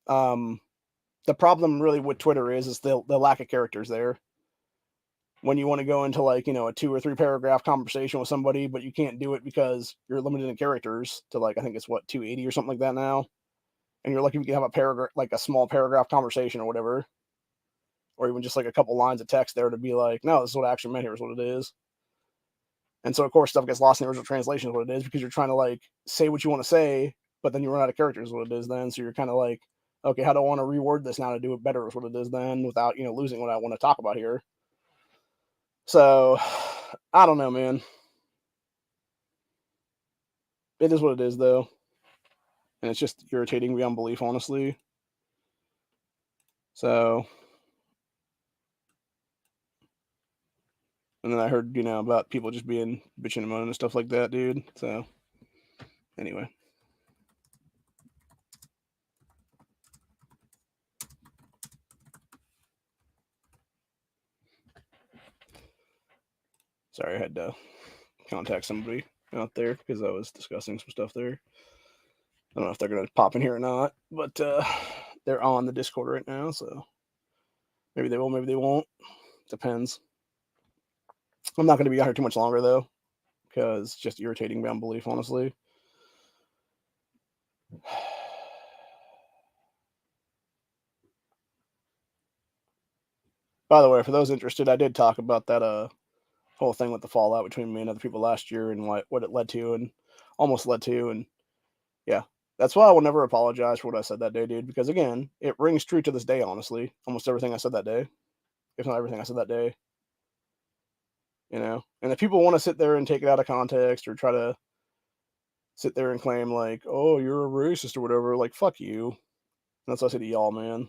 The problem really with Twitter is the lack of characters there. When you want to go into a 2 or 3 paragraph conversation with somebody, but you can't do it because you're limited in characters to I think it's 280 or something like that now. And you're lucky if you can have a paragraph, a small paragraph conversation or whatever. Or even just a couple lines of text there to be like, no, this is what I actually meant, here's what it is. And so, of course, stuff gets lost in the original translation is what it is because you're trying to say what you want to say, but then you run out of characters is what it is then. So you're kind of okay, how do I want to reword this now to do it better is what it is then without, losing what I want to talk about here. So, I don't know, man. It is what it is, though. And it's just irritating beyond belief, honestly. So, and then I heard, about people just being bitching and moaning and stuff like that, dude. So, anyway. Sorry, I had to contact somebody out there because I was discussing some stuff there. I don't know if they're going to pop in here or not, but they're on the Discord right now, so maybe they will, maybe they won't. Depends. I'm not going to be out here too much longer, though, because it's just irritating beyond belief, honestly. By the way, for those interested, I did talk about that whole thing with the fallout between me and other people last year and what it led to and almost led to, and yeah. That's why I will never apologize for what I said that day, dude, because, again, it rings true to this day, honestly. Almost everything I said that day, if not everything I said that day. And if people want to sit there and take it out of context or try to sit there and claim, oh, you're a racist or whatever, fuck you. And that's what I say to y'all, man.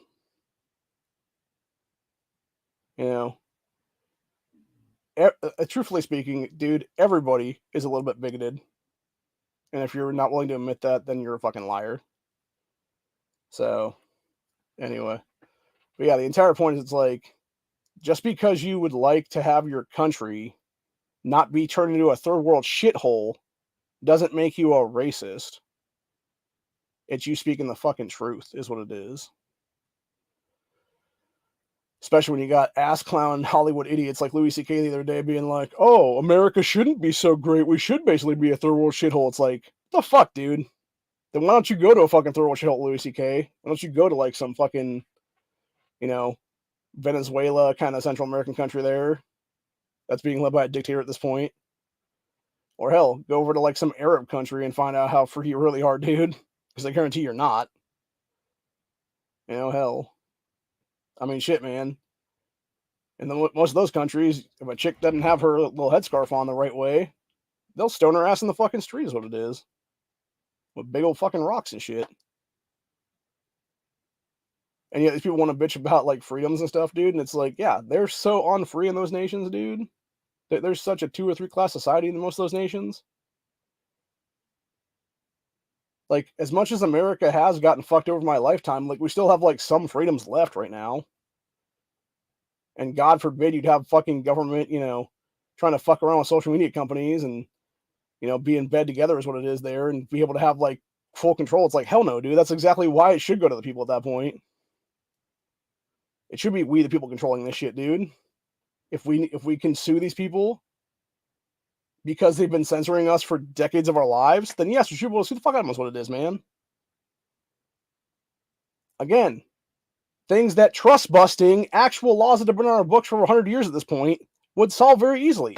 truthfully speaking, dude, everybody is a little bit bigoted. And if you're not willing to admit that, then you're a fucking liar. So, anyway. But yeah, the entire point is it's like, just because you would like to have your country not be turned into a third world shithole doesn't make you a racist. It's you speaking the fucking truth, is what it is. Especially when you got ass clown Hollywood idiots like Louis C.K. the other day being like, oh, America shouldn't be so great. We should basically be a third world shithole. It's like, the fuck, dude? Then why don't you go to a fucking third world shithole, Louis C.K.? Why don't you go to like some fucking, Venezuela kind of Central American country there that's being led by a dictator at this point? Or hell, go over to like some Arab country and find out how free you really are, dude. Because I guarantee you're not. Hell. I mean, shit, man. In most of those countries, if a chick doesn't have her little headscarf on the right way, they'll stone her ass in the fucking street is what it is. With big old fucking rocks and shit. And yet these people want to bitch about like freedoms and stuff, dude. And it's like, yeah, they're so unfree in those nations, dude. There's such a 2 or 3 class society in most of those nations. Like, as much as America has gotten fucked over my lifetime, like, we still have, like, some freedoms left right now. And God forbid you'd have fucking government, trying to fuck around with social media companies and, be in bed together is what it is there and be able to have, like, full control. It's like, hell no, dude. That's exactly why it should go to the people at that point. It should be we, the people, controlling this shit, dude. If we can sue these people because they've been censoring us for decades of our lives, then yes, we should be able to sue the fuck out of them is what it is, man. Again, things that trust busting, actual laws that have been on our books for 100 years at this point, would solve very easily.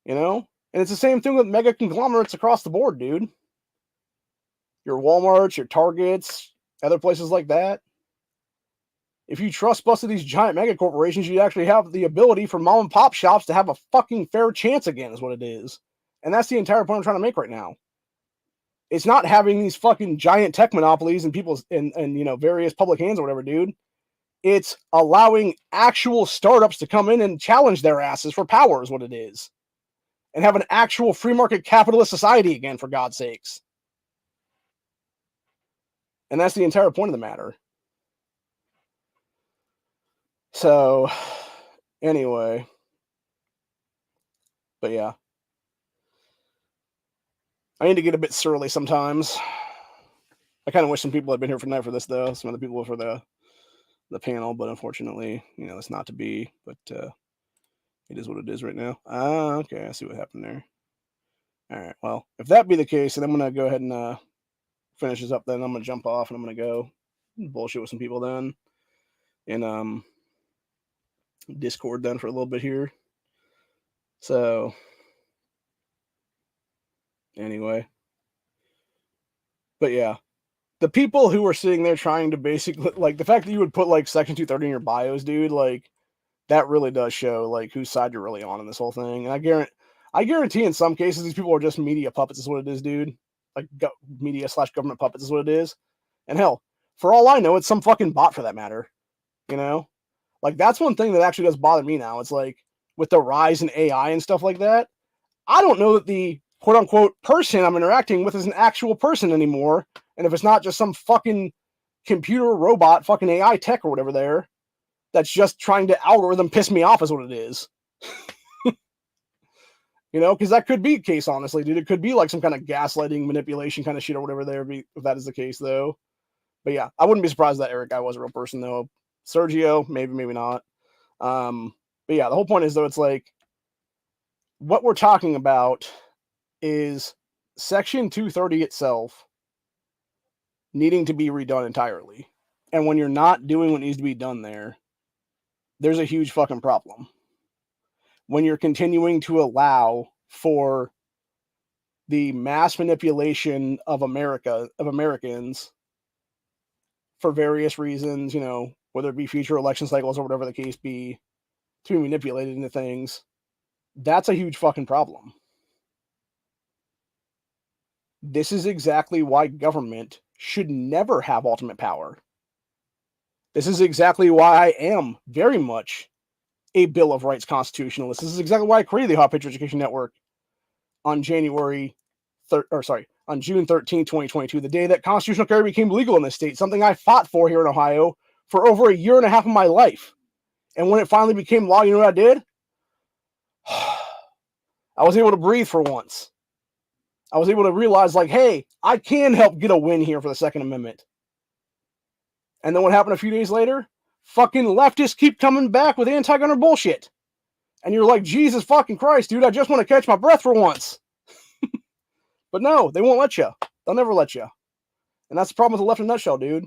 And it's the same thing with mega conglomerates across the board, dude. Your Walmarts, your Targets, other places like that. If you trust busted these giant mega corporations, you actually have the ability for mom and pop shops to have a fucking fair chance again, is what it is. And that's the entire point I'm trying to make right now. It's not having these fucking giant tech monopolies and people's and various public hands or whatever, dude. It's allowing actual startups to come in and challenge their asses for power is what it is. And have an actual free market capitalist society again, for God's sakes. And that's the entire point of the matter. So, anyway. But yeah. I need to get a bit surly sometimes. I kind of wish some people had been here for tonight for this, though. Some of the people for the panel, but unfortunately, it's not to be. But it is what it is right now. Okay, I see what happened there. All right, well, if that be the case, then I'm going to go ahead and finish this up. Then I'm going to jump off, and I'm going to go bullshit with some people then. In Discord then for a little bit here. So, anyway. But yeah. The people who are sitting there trying to basically, like, the fact that you would put, like, Section 230 in your bios, dude, like, that really does show, like, whose side you're really on in this whole thing. And I guarantee in some cases these people are just media puppets is what it is, dude. Like, media/government puppets is what it is. And hell, for all I know, it's some fucking bot for that matter. Like, that's one thing that actually does bother me now. It's like, with the rise in AI and stuff like that, I don't know that the quote-unquote person I'm interacting with is an actual person anymore. And if it's not just some fucking computer robot, fucking AI tech or whatever there, that's just trying to algorithm piss me off is what it is. Because that could be the case, honestly, dude. It could be like some kind of gaslighting, manipulation kind of shit or whatever there, if that is the case, though. But yeah, I wouldn't be surprised that Eric guy was a real person, though. Sergio, maybe, maybe not. But yeah, the whole point is, though, it's like, what we're talking about is Section 230 itself needing to be redone entirely. And when you're not doing what needs to be done there, there's a huge fucking problem. When you're continuing to allow for the mass manipulation of Americans for various reasons, whether it be future election cycles or whatever the case be, to be manipulated into things, that's a huge fucking problem. This is exactly why government should never have ultimate power. This is exactly why I am very much a Bill of Rights constitutionalist. This is exactly why I created the Ohio Patriot Education Network on June 13, 2022, the day that constitutional carry became legal in this state, something I fought for here in Ohio for over a year and a half of my life. And when it finally became law, you know what I did? I was able to breathe for once. I was able to realize, like, hey, I can help get a win here for the Second Amendment. And then what happened a few days later? Fucking leftists keep coming back with anti-gunner bullshit. And you're like, Jesus fucking Christ, dude, I just want to catch my breath for once. But no, they won't let you. They'll never let you. And that's the problem with the left in a nutshell, dude.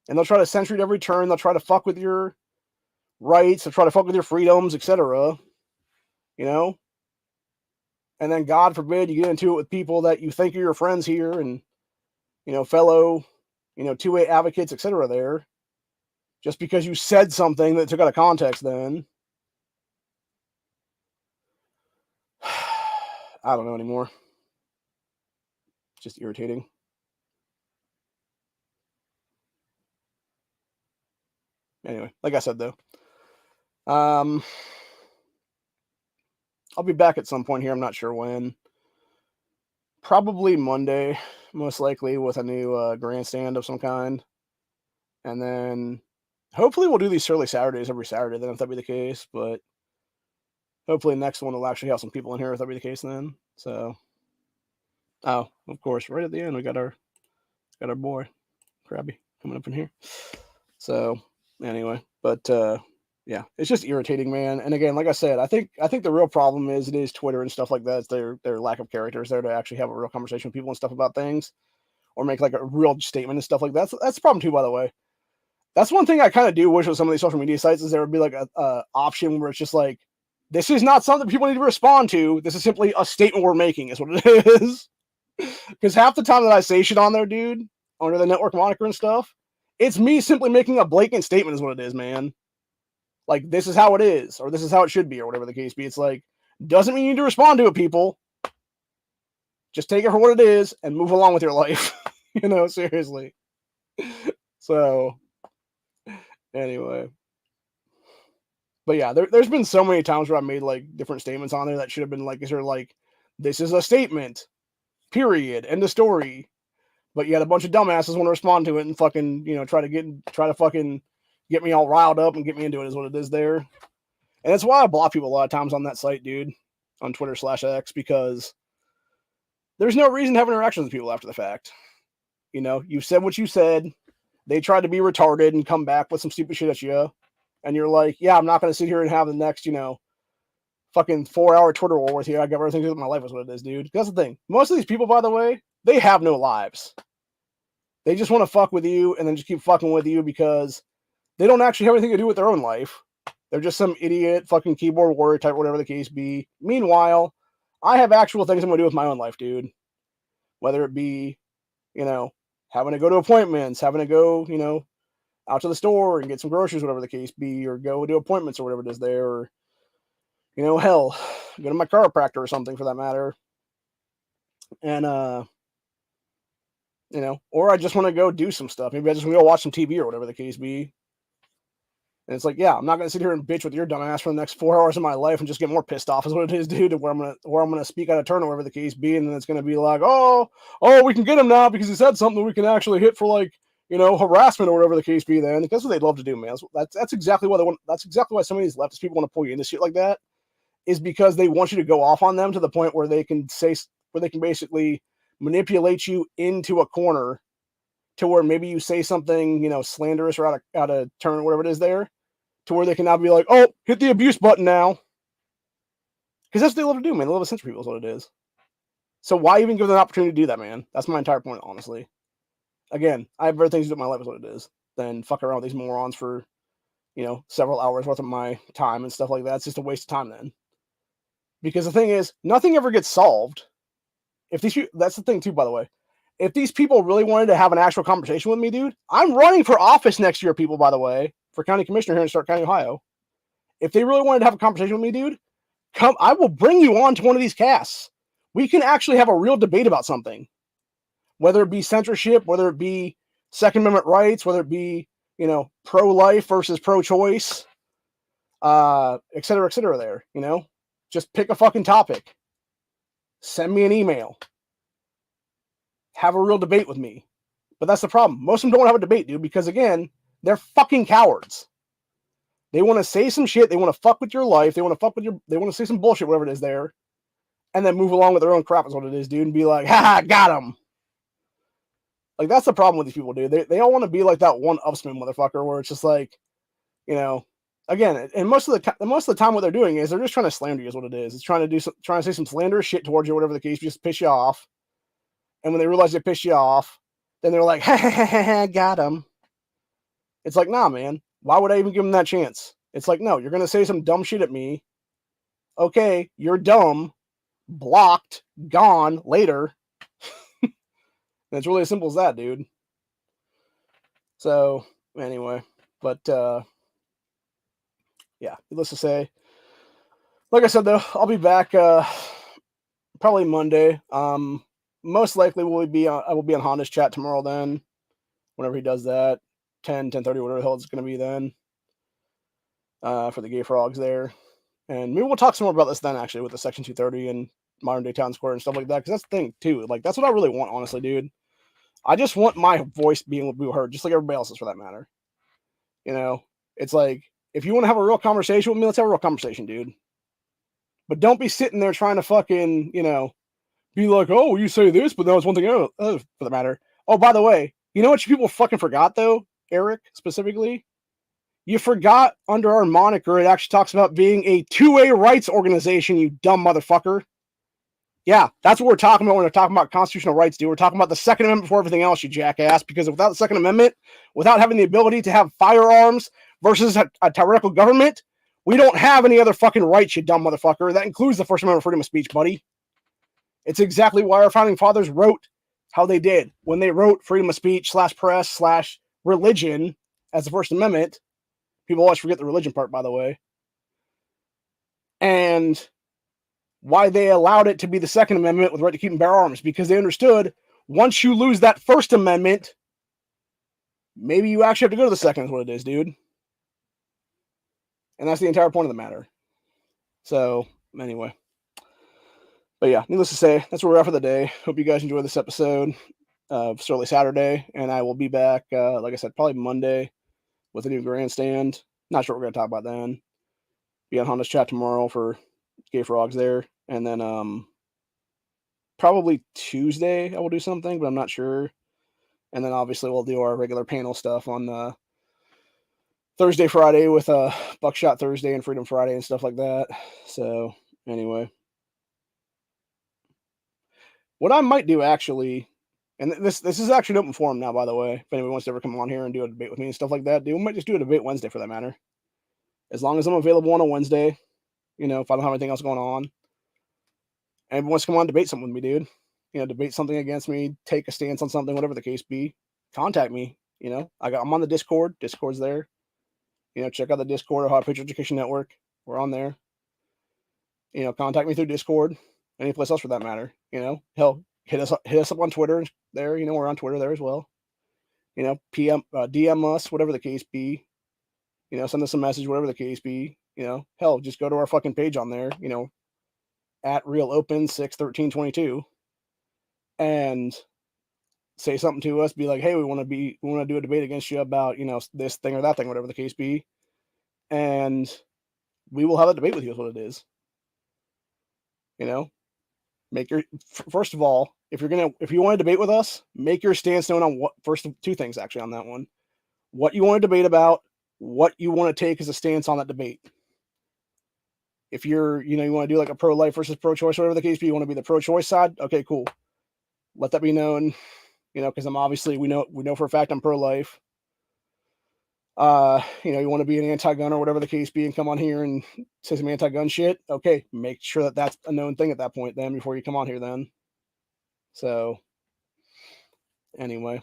And they'll try to censor you at every turn. They'll try to fuck with your rights. They'll try to fuck with your freedoms, etc. You know? And then, God forbid, you get into it with people that you think are your friends here and, you know, fellow, you know, 2A advocates, etc. there. Just because you said something that took out of context then. I don't know anymore. Just irritating. Anyway, like I said, though, I'll be back at some point here. I'm not sure when. Probably Monday, most likely, with a new grandstand of some kind. And then hopefully we'll do these Surly Saturdays every Saturday then, if that be the case. But hopefully next one will actually have some people in here if that be the case then. So, oh, of course, right at the end we got our boy Krabby coming up in here. So anyway, but yeah, it's just irritating, man. And again, like I said, I think the real problem is Twitter and stuff like that. It's their lack of characters there to actually have a real conversation with people and stuff about things, or make like a real statement and stuff like that. That's the problem too, by the way. That's one thing I kind of do wish with some of these social media sites is there would be like a option where it's just like, this is not something people need to respond to. This is simply a statement we're making, is what it is. Because half the time that I say shit on there, dude, under the network moniker and stuff, it's me simply making a blatant statement, is what it is, man. Like, this is how it is, or this is how it should be, or whatever the case be. It's like, doesn't mean you need to respond to it, people. Just take it for what it is and move along with your life. You know, seriously. So, anyway. But yeah, there's been so many times where I made like different statements on there that should have been like, this is a statement, period, end of story. But yet a bunch of dumbasses want to respond to it and fucking, you know, try to fucking get me all riled up and get me into it, is what it is there. And that's why I block people a lot of times on that site, dude, on Twitter/X, because there's no reason to have interactions with people after the fact. You know, you said what you said. They tried to be retarded and come back with some stupid shit at you. And you're like, yeah, I'm not going to sit here and have the next, you know, fucking 4-hour Twitter war with you. I got everything to do with my life, is what it is, dude. That's the thing. Most of these people, by the way, they have no lives. They just want to fuck with you and then just keep fucking with you because they don't actually have anything to do with their own life. They're just some idiot fucking keyboard warrior type, whatever the case be. Meanwhile, I have actual things I'm going to do with my own life, dude. Whether it be, you know, having to go to appointments, having to go, you know, out to the store and get some groceries, whatever the case be, or go to appointments or whatever it is there, or, you know, hell, go to my chiropractor or something for that matter. And, you know, or I just want to go do some stuff. Maybe I just want to go watch some TV or whatever the case be. And it's like, yeah, I'm not going to sit here and bitch with your dumb ass for the next 4 hours of my life and just get more pissed off, is what it is, dude, where I'm going to speak out of turn or whatever the case be. And then it's going to be like, oh, we can get him now because he said something we can actually hit for, like, you know, harassment or whatever the case be. Then that's what they'd love to do, man. That's exactly why they want. That's exactly why some of these leftist people want to pull you into shit like that, is because they want you to go off on them to the point where they can basically manipulate you into a corner to where maybe you say something, you know, slanderous or out of turn, whatever it is there, to where they can now be like, oh, hit the abuse button now. Because that's what they love to do, man. They love to censor people, is what it is. So why even give them an opportunity to do that, man? That's my entire point, honestly. Again, I have better things to do with my life, is what it is, than fuck around with these morons for, you know, several hours worth of my time and stuff like that. It's just a waste of time then. Because the thing is, nothing ever gets solved. That's the thing too, by the way. If these people really wanted to have an actual conversation with me, dude, I'm running for office next year, people, by the way, for county commissioner here in Stark County, Ohio. If they really wanted to have a conversation with me, dude, come, I will bring you on to one of these casts. We can actually have a real debate about something. Whether it be censorship, whether it be Second Amendment rights, whether it be, you know, pro-life versus pro-choice. et cetera there, you know? Just pick a fucking topic. Send me an email. Have a real debate with me. But that's the problem. Most of them don't have a debate, dude, because again, they're fucking cowards. They want to say some shit. They want to fuck with your life. They want to say some bullshit, whatever it is there, and then move along with their own crap is what it is, dude, and be like, ha, got him. Like, that's the problem with these people, dude. They all want to be like that one upsman motherfucker where it's just like, you know, again, and most of the time what they're doing is they're just trying to slander you is what it is. It's trying to say some slanderous shit towards you, whatever the case, just piss you off. And when they realize they piss you off, then they're like, got him. It's like, nah, man. Why would I even give them that chance? It's like, no, you're going to say some dumb shit at me. Okay, you're dumb. Blocked. Gone. Later. And it's really as simple as that, dude. So, anyway. But, yeah, needless to say. Like I said, though, I'll be back probably Monday. Most likely I will be on Honda's chat tomorrow then. Whenever he does that. 10:30, whatever the hell it's going to be then. For the Gay Frogs there. And maybe we'll talk some more about this then, actually, with the Section 230 and modern day town square and stuff like that. Because that's the thing, too. Like, that's what I really want, honestly, dude. I just want my voice being heard, just like everybody else's, for that matter. You know? It's like, if you want to have a real conversation with me, let's have a real conversation, dude. But don't be sitting there trying to fucking, you know, be like, oh, you say this, but that was one thing else, for the matter. Oh, by the way, you know what you people fucking forgot, though, Eric, specifically? You forgot under our moniker, it actually talks about being a two-way rights organization, you dumb motherfucker. Yeah, that's what we're talking about when we're talking about constitutional rights, dude. We're talking about the Second Amendment before everything else, you jackass, because without the Second Amendment, without having the ability to have firearms versus a tyrannical government, we don't have any other fucking rights, you dumb motherfucker. That includes the First Amendment freedom of speech, buddy. It's exactly why our founding fathers wrote how they did. When they wrote freedom of speech /press /religion as the First Amendment, people always forget the religion part, by the way. And why they allowed it to be the Second Amendment with the right to keep and bear arms, because they understood once you lose that First Amendment, maybe you actually have to go to the Second, is what it is, dude. And that's the entire point of the matter. So, anyway. But yeah, needless to say, that's where we're at for the day. Hope you guys enjoy this episode of Surly Saturday, and I will be back, like I said, probably Monday with a new grandstand. Not sure what we're going to talk about then. Be on Honda's chat tomorrow for Gay Frogs there. And then probably Tuesday I will do something, but I'm not sure. And then obviously we'll do our regular panel stuff on Thursday, Friday with Buckshot Thursday and Freedom Friday and stuff like that. So anyway. What I might do actually, and this is actually an open forum now, by the way, if anybody wants to ever come on here and do a debate with me and stuff like that, dude, we might just do a debate Wednesday for that matter. As long as I'm available on a Wednesday, you know, if I don't have anything else going on. And wants to come on and debate something with me, dude. You know, debate something against me, take a stance on something, whatever the case be, contact me. You know, I'm on the Discord. Discord's there. You know, check out the Discord of Ohio Patriot Education Network. We're on there. You know, contact me through Discord. Any place else for that matter. You know, hell, hit us up on Twitter there. You know, we're on Twitter there as well. You know, DM us, whatever the case be. You know, send us a message, whatever the case be. You know, hell, just go to our fucking page on there. You know, at Real Open 61322 and say something to us, be like, hey, we want to do a debate against you about, you know, this thing or that thing, whatever the case be. And we will have a debate with you is what it is. You know, first of all, if you want to debate with us, make your stance known on two things actually on that one. What you want to debate about, what you want to take as a stance on that debate. If you're, you know, you want to do like a pro-life versus pro-choice, whatever the case be, you want to be the pro-choice side, okay, cool. Let that be known, you know, because I'm obviously, we know for a fact I'm pro-life. You know, you want to be an anti-gun or whatever the case be and come on here and say some anti-gun shit, okay, make sure that that's a known thing at that point then before you come on here then. So, anyway.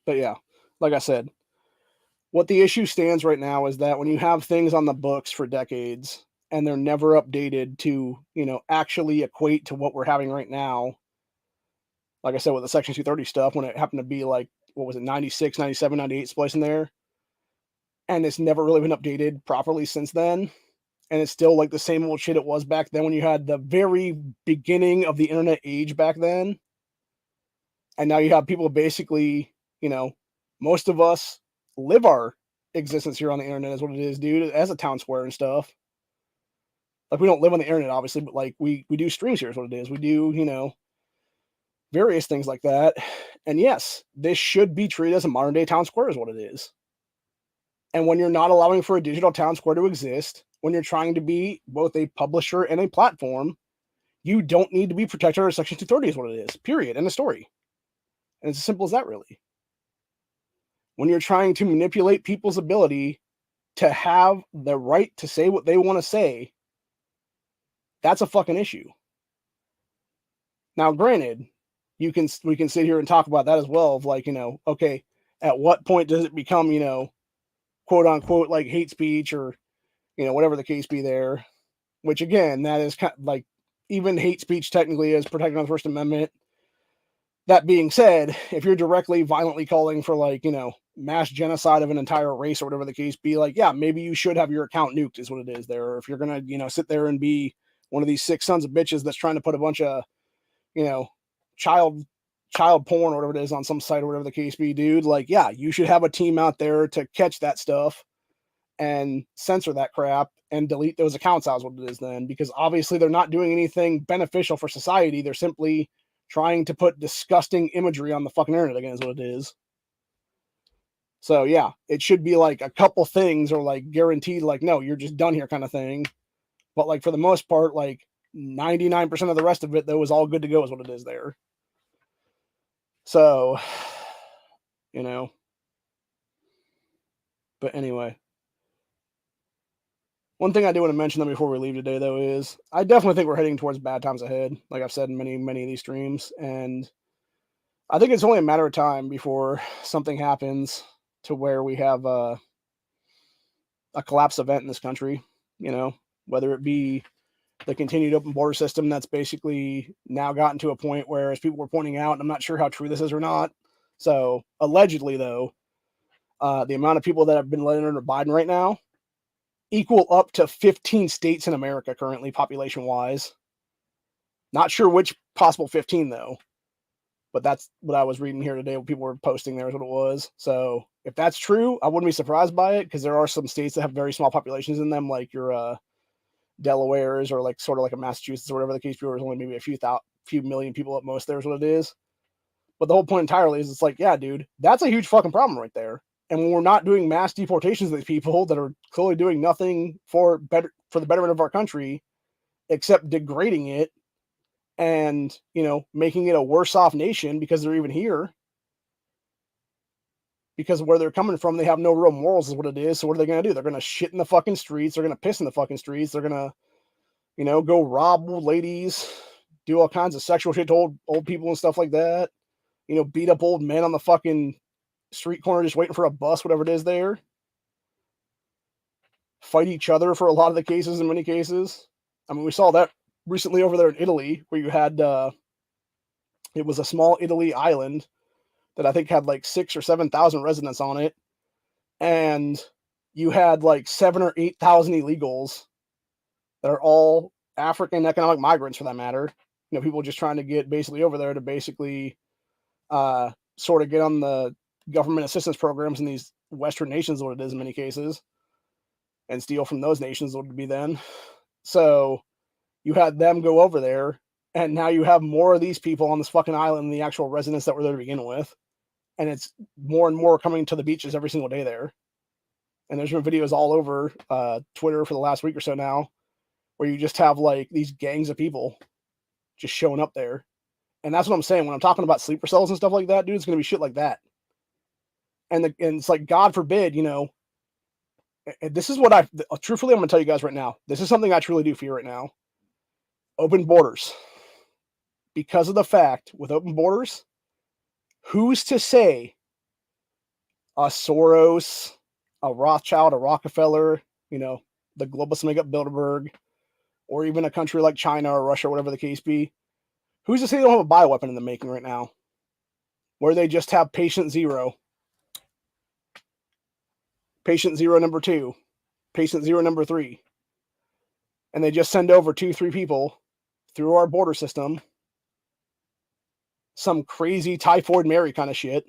But yeah, like I said, what the issue stands right now is that when you have things on the books for decades and they're never updated to, you know, actually equate to what we're having right now, like I said, with the Section 230 stuff, when it happened to be like, what was it, 96, 97, 98 splice in there, and it's never really been updated properly since then. And it's still like the same old shit it was back then when you had the very beginning of the internet age back then. And now you have people basically, most of us live our existence here on the internet is what it is, dude, as a town square and stuff. Like, we don't live on the internet, obviously, but like we do streams here is what it is. We do, various things like that. And yes, this should be treated as a modern day town square is what it is. And when you're not allowing for a digital town square to exist, when you're trying to be both a publisher and a platform, you don't need to be protected under Section 230 is what it is, period, end of story. And it's as simple as that, really. When you're trying to manipulate people's ability to have the right to say what they want to say, that's a fucking issue. Now, granted, we can sit here and talk about that as well, of like, okay, at what point does it become, quote unquote, like hate speech or, whatever the case be there, which again, that is kind of like, even hate speech technically is protected under the First Amendment. That being said, if you're directly violently calling for like, mass genocide of an entire race or whatever the case be, like, yeah, maybe you should have your account nuked is what it is there. Or if you're going to, sit there and be one of these sick sons of bitches that's trying to put a bunch of, child porn or whatever it is on some site or whatever the case be, dude, like, yeah, you should have a team out there to catch that stuff and censor that crap and delete those accounts out is what it is then, because obviously they're not doing anything beneficial for society. They're simply trying to put disgusting imagery on the fucking internet again is what it is. So yeah, it should be like a couple things or like guaranteed, like, no, you're just done here kind of thing. But like for the most part, like 99% of the rest of it though is all good to go is what it is there. So, but anyway, one thing I do want to mention though before we leave today though is I definitely think we're heading towards bad times ahead. Like I've said in many of these streams, and I think it's only a matter of time before something happens to where we have a collapse event in this country, whether it be the continued open border system that's basically now gotten to a point where, as people were pointing out, and I'm not sure how true this is or not. So allegedly though, the amount of people that have been let in under Biden right now equal up to 15 states in America currently population wise. Not sure which possible 15 though, but that's what I was reading here today. What people were posting there is what it was. So if that's true, I wouldn't be surprised by it, because there are some states that have very small populations in them, like your Delaware's or like sort of like a Massachusetts or whatever the case be, where there's only maybe a few million people at most. There's what it is. But the whole point entirely is it's like, yeah, dude, that's a huge fucking problem right there. And when we're not doing mass deportations of these people that are clearly doing nothing for the betterment of our country, except degrading it and, making it a worse off nation because they're even here. Because where they're coming from, they have no real morals is what it is. So what are they going to do? They're going to shit in the fucking streets. They're going to piss in the fucking streets. They're going to, go rob old ladies, do all kinds of sexual shit to old people and stuff like that. Beat up old men on the fucking street corner just waiting for a bus, whatever it is there. Fight each other for a lot of the cases in many cases. I mean, we saw that recently over there in Italy, where you had, it was a small Italy island that I think had like 6,000 or 7,000 residents on it. And you had like 7,000 or 8,000 illegals that are all African economic migrants for that matter. People just trying to get basically over there to basically sort of get on the government assistance programs in these Western nations, what it is in many cases, and steal from those nations, what it would be then. So you had them go over there, and now you have more of these people on this fucking island than the actual residents that were there to begin with. And it's more and more coming to the beaches every single day there. And there's been videos all over Twitter for the last week or so now, where you just have like these gangs of people just showing up there. And that's what I'm saying when I'm talking about sleeper cells and stuff like that, dude. It's going to be shit like that. And it's like, God forbid, this is what truthfully, I'm going to tell you guys right now. This is something I truly do fear right now. Open borders. Because of the fact with open borders, who's to say a Soros, a Rothschild, a Rockefeller, the globalists make up Bilderberg, or even a country like China or Russia, or whatever the case be, who's to say they don't have a bioweapon in the making right now, where they just have patient zero? patient zero number 2, patient zero number 3. And they just send over 2-3 people through our border system, some crazy Typhoid Mary kind of shit.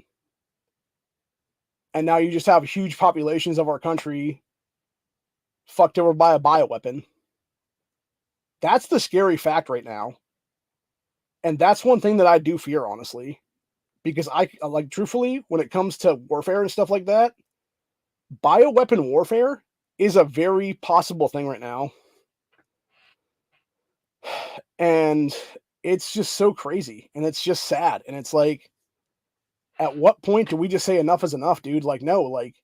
And now you just have huge populations of our country fucked over by a bioweapon. That's the scary fact right now. And that's one thing that I do fear, honestly. Because I, like, truthfully, when it comes to warfare and stuff like that, bioweapon warfare is a very possible thing right now. And it's just so crazy. And it's just sad. And it's like, at what point do we just say enough is enough, dude? Like, no, like,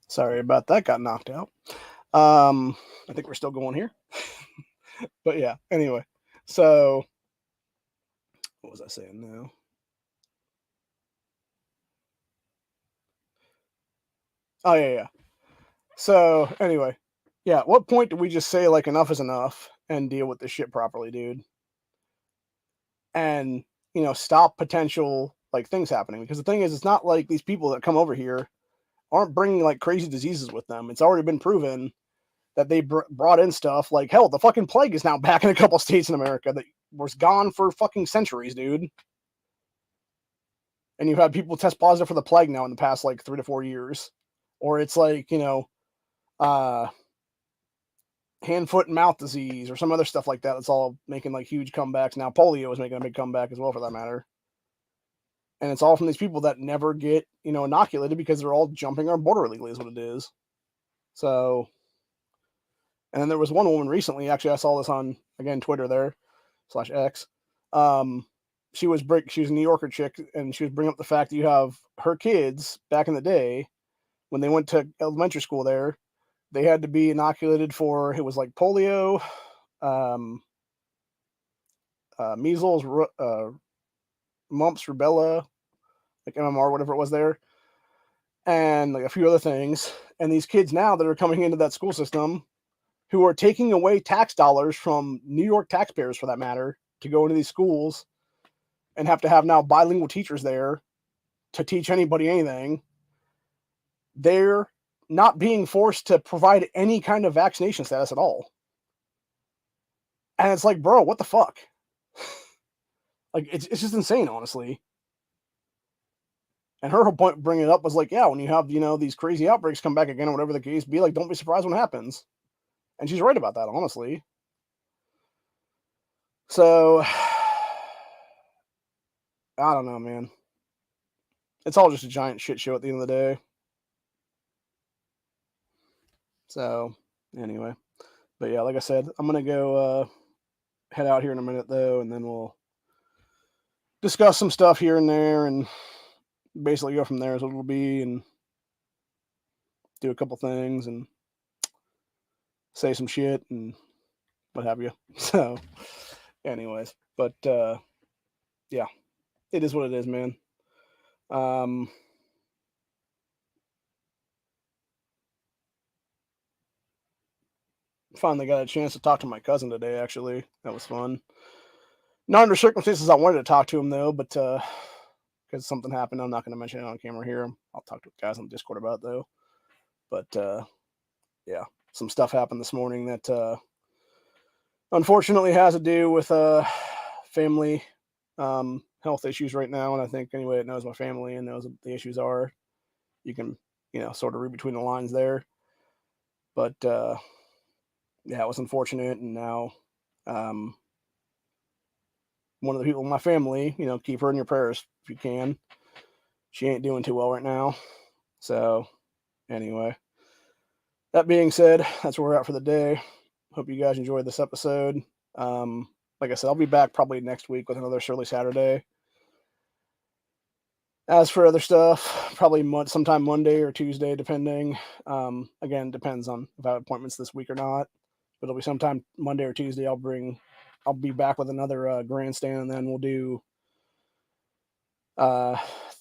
sorry about that, got knocked out. I think we're still going here. But yeah, anyway. So, what was I saying now? Oh, yeah. So, anyway. Yeah, at what point do we just say, like, enough is enough and deal with this shit properly, dude? And, stop potential, like, things happening. Because the thing is, it's not like these people that come over here aren't bringing, like, crazy diseases with them. It's already been proven that they brought in stuff like, hell, the fucking plague is now back in a couple states in America that was gone for fucking centuries, dude. And you've had people test positive for the plague now in the past, like, 3 to 4 years. Or it's like, hand, foot, and mouth disease or some other stuff like that that's all making, like, huge comebacks. Now polio is making a big comeback as well, for that matter. And it's all from these people that never get, inoculated because they're all jumping our border illegally is what it is. So, and then there was one woman recently, actually, I saw this on, again, Twitter there, /X. She was a New Yorker chick, and she was bringing up the fact that you have her kids back in the day when they went to elementary school there, they had to be inoculated for, it was like polio, measles, mumps, rubella, like MMR, whatever it was there, and like a few other things. And these kids now that are coming into that school system, who are taking away tax dollars from New York taxpayers, for that matter, to go into these schools and have to have now bilingual teachers there to teach anybody anything, they're not being forced to provide any kind of vaccination status at all. And it's like, bro, what the fuck? Like, it's just insane, honestly. And her whole point bringing it up was like, yeah, when you have, these crazy outbreaks come back again or whatever the case be, like, don't be surprised when it happens. And she's right about that, honestly. So, I don't know, man. It's all just a giant shit show at the end of the day. So, anyway. But yeah, like I said, I'm going to go head out here in a minute, though, and then we'll discuss some stuff here and there and basically go from there, is what it'll be, and do a couple things and say some shit and what have you. So, anyways, but yeah, it is what it is, man. Finally got a chance to talk to my cousin today. Actually, that was fun. Not under circumstances I wanted to talk to him though, but because something happened, I'm not going to mention it on camera here. I'll talk to the guys on Discord about it, though. But yeah, some stuff happened this morning that unfortunately has to do with family health issues right now. And I think anybody that knows my family and knows what the issues are, you can sort of read between the lines there. But yeah, it was unfortunate, and now one of the people in my family, keep her in your prayers if you can. She ain't doing too well right now. So anyway, that being said, that's where we're at for the day. Hope you guys enjoyed this episode. Like I said, I'll be back probably next week with another Surly Saturday. As for other stuff, probably sometime Monday or Tuesday, depending. Again, depends on if I have appointments this week or not. But it'll be sometime Monday or Tuesday. I'll be back with another grandstand, and then we'll do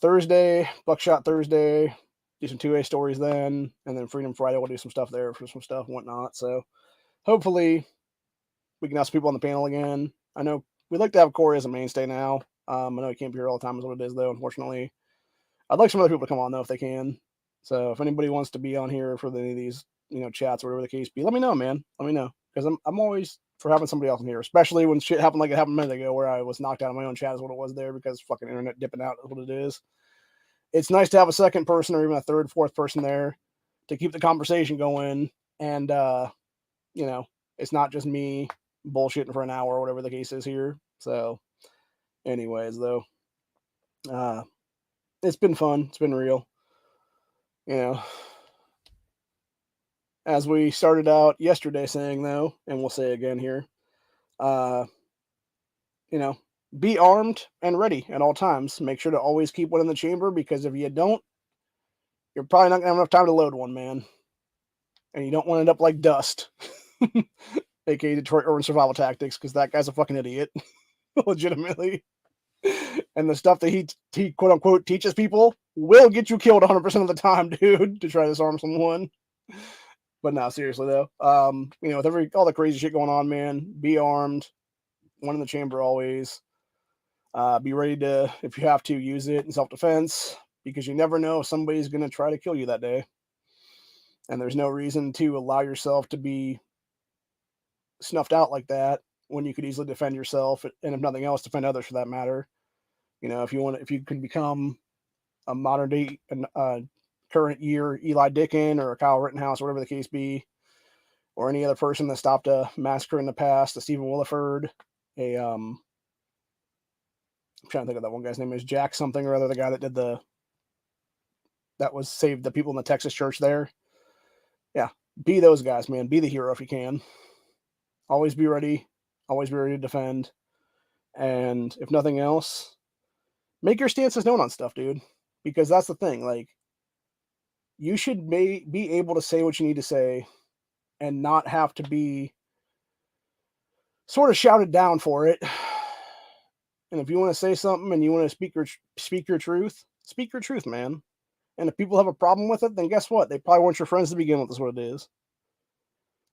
Thursday, Buckshot Thursday, do some 2A stories then, and then Freedom Friday, we'll do some stuff there for some stuff and whatnot. So hopefully we can have some people on the panel again. I know we'd like to have Corey as a mainstay now. I know he can't be here all the time is what it is, though, unfortunately. I'd like some other people to come on, though, if they can. So if anybody wants to be on here for any of these, chats or whatever the case be, let me know, man. Let me know. Because I'm always for having somebody else in here, especially when shit happened like it happened a minute ago where I was knocked out of my own chat is what it was there because fucking internet dipping out is what it is. It's nice to have a second person or even a third, fourth person there to keep the conversation going. And, it's not just me bullshitting for an hour or whatever the case is here. So anyways, though, it's been fun. It's been real. As we started out yesterday saying, though, and we'll say again here, be armed and ready at all times. Make sure to always keep one in the chamber because if you don't, you're probably not going to have enough time to load one, man. And you don't want to end up like Dust, aka Detroit Urban Survival Tactics, because that guy's a fucking idiot, legitimately. And the stuff that he quote unquote teaches people will get you killed 100% of the time, dude, to try to disarm someone. But no, seriously though, with all the crazy shit going on, man, be armed, one in the chamber always. Be ready to, if you have to, use it in self-defense because you never know if somebody's going to try to kill you that day. And there's no reason to allow yourself to be snuffed out like that when you could easily defend yourself and if nothing else, defend others for that matter. If you can become a modern day, current year Eli Dickin or a Kyle Rittenhouse, whatever the case be, or any other person that stopped a massacre in the past, a Stephen Williford, I'm trying to think of that one guy's name is Jack something or other, the guy that did that was saved the people in the Texas church there. Yeah, be those guys, man. Be the hero if you can. Always be ready. Always be ready to defend. And if nothing else, make your stances known on stuff, dude. Because that's the thing. Like, you should be able to say what you need to say and not have to be sort of shouted down for it. And if you want to say something and you want to speak your truth, man. And if people have a problem with it, then guess what? They probably weren't your friends to begin with, is what it is.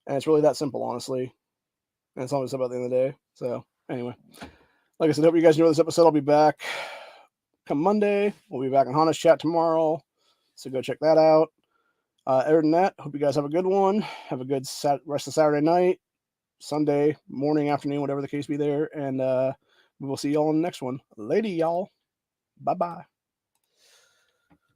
And it's really that simple, honestly. And it's always about the end of the day. So, anyway. Like I said, hope you guys enjoy this episode. I'll be back come Monday. We'll be back on Honest Chat tomorrow. So go check that out. Other than that, hope you guys have a good one. Have a good rest of Saturday night, Sunday, morning, afternoon, whatever the case be there. And we will see y'all in the next one. Lady, y'all. Bye-bye.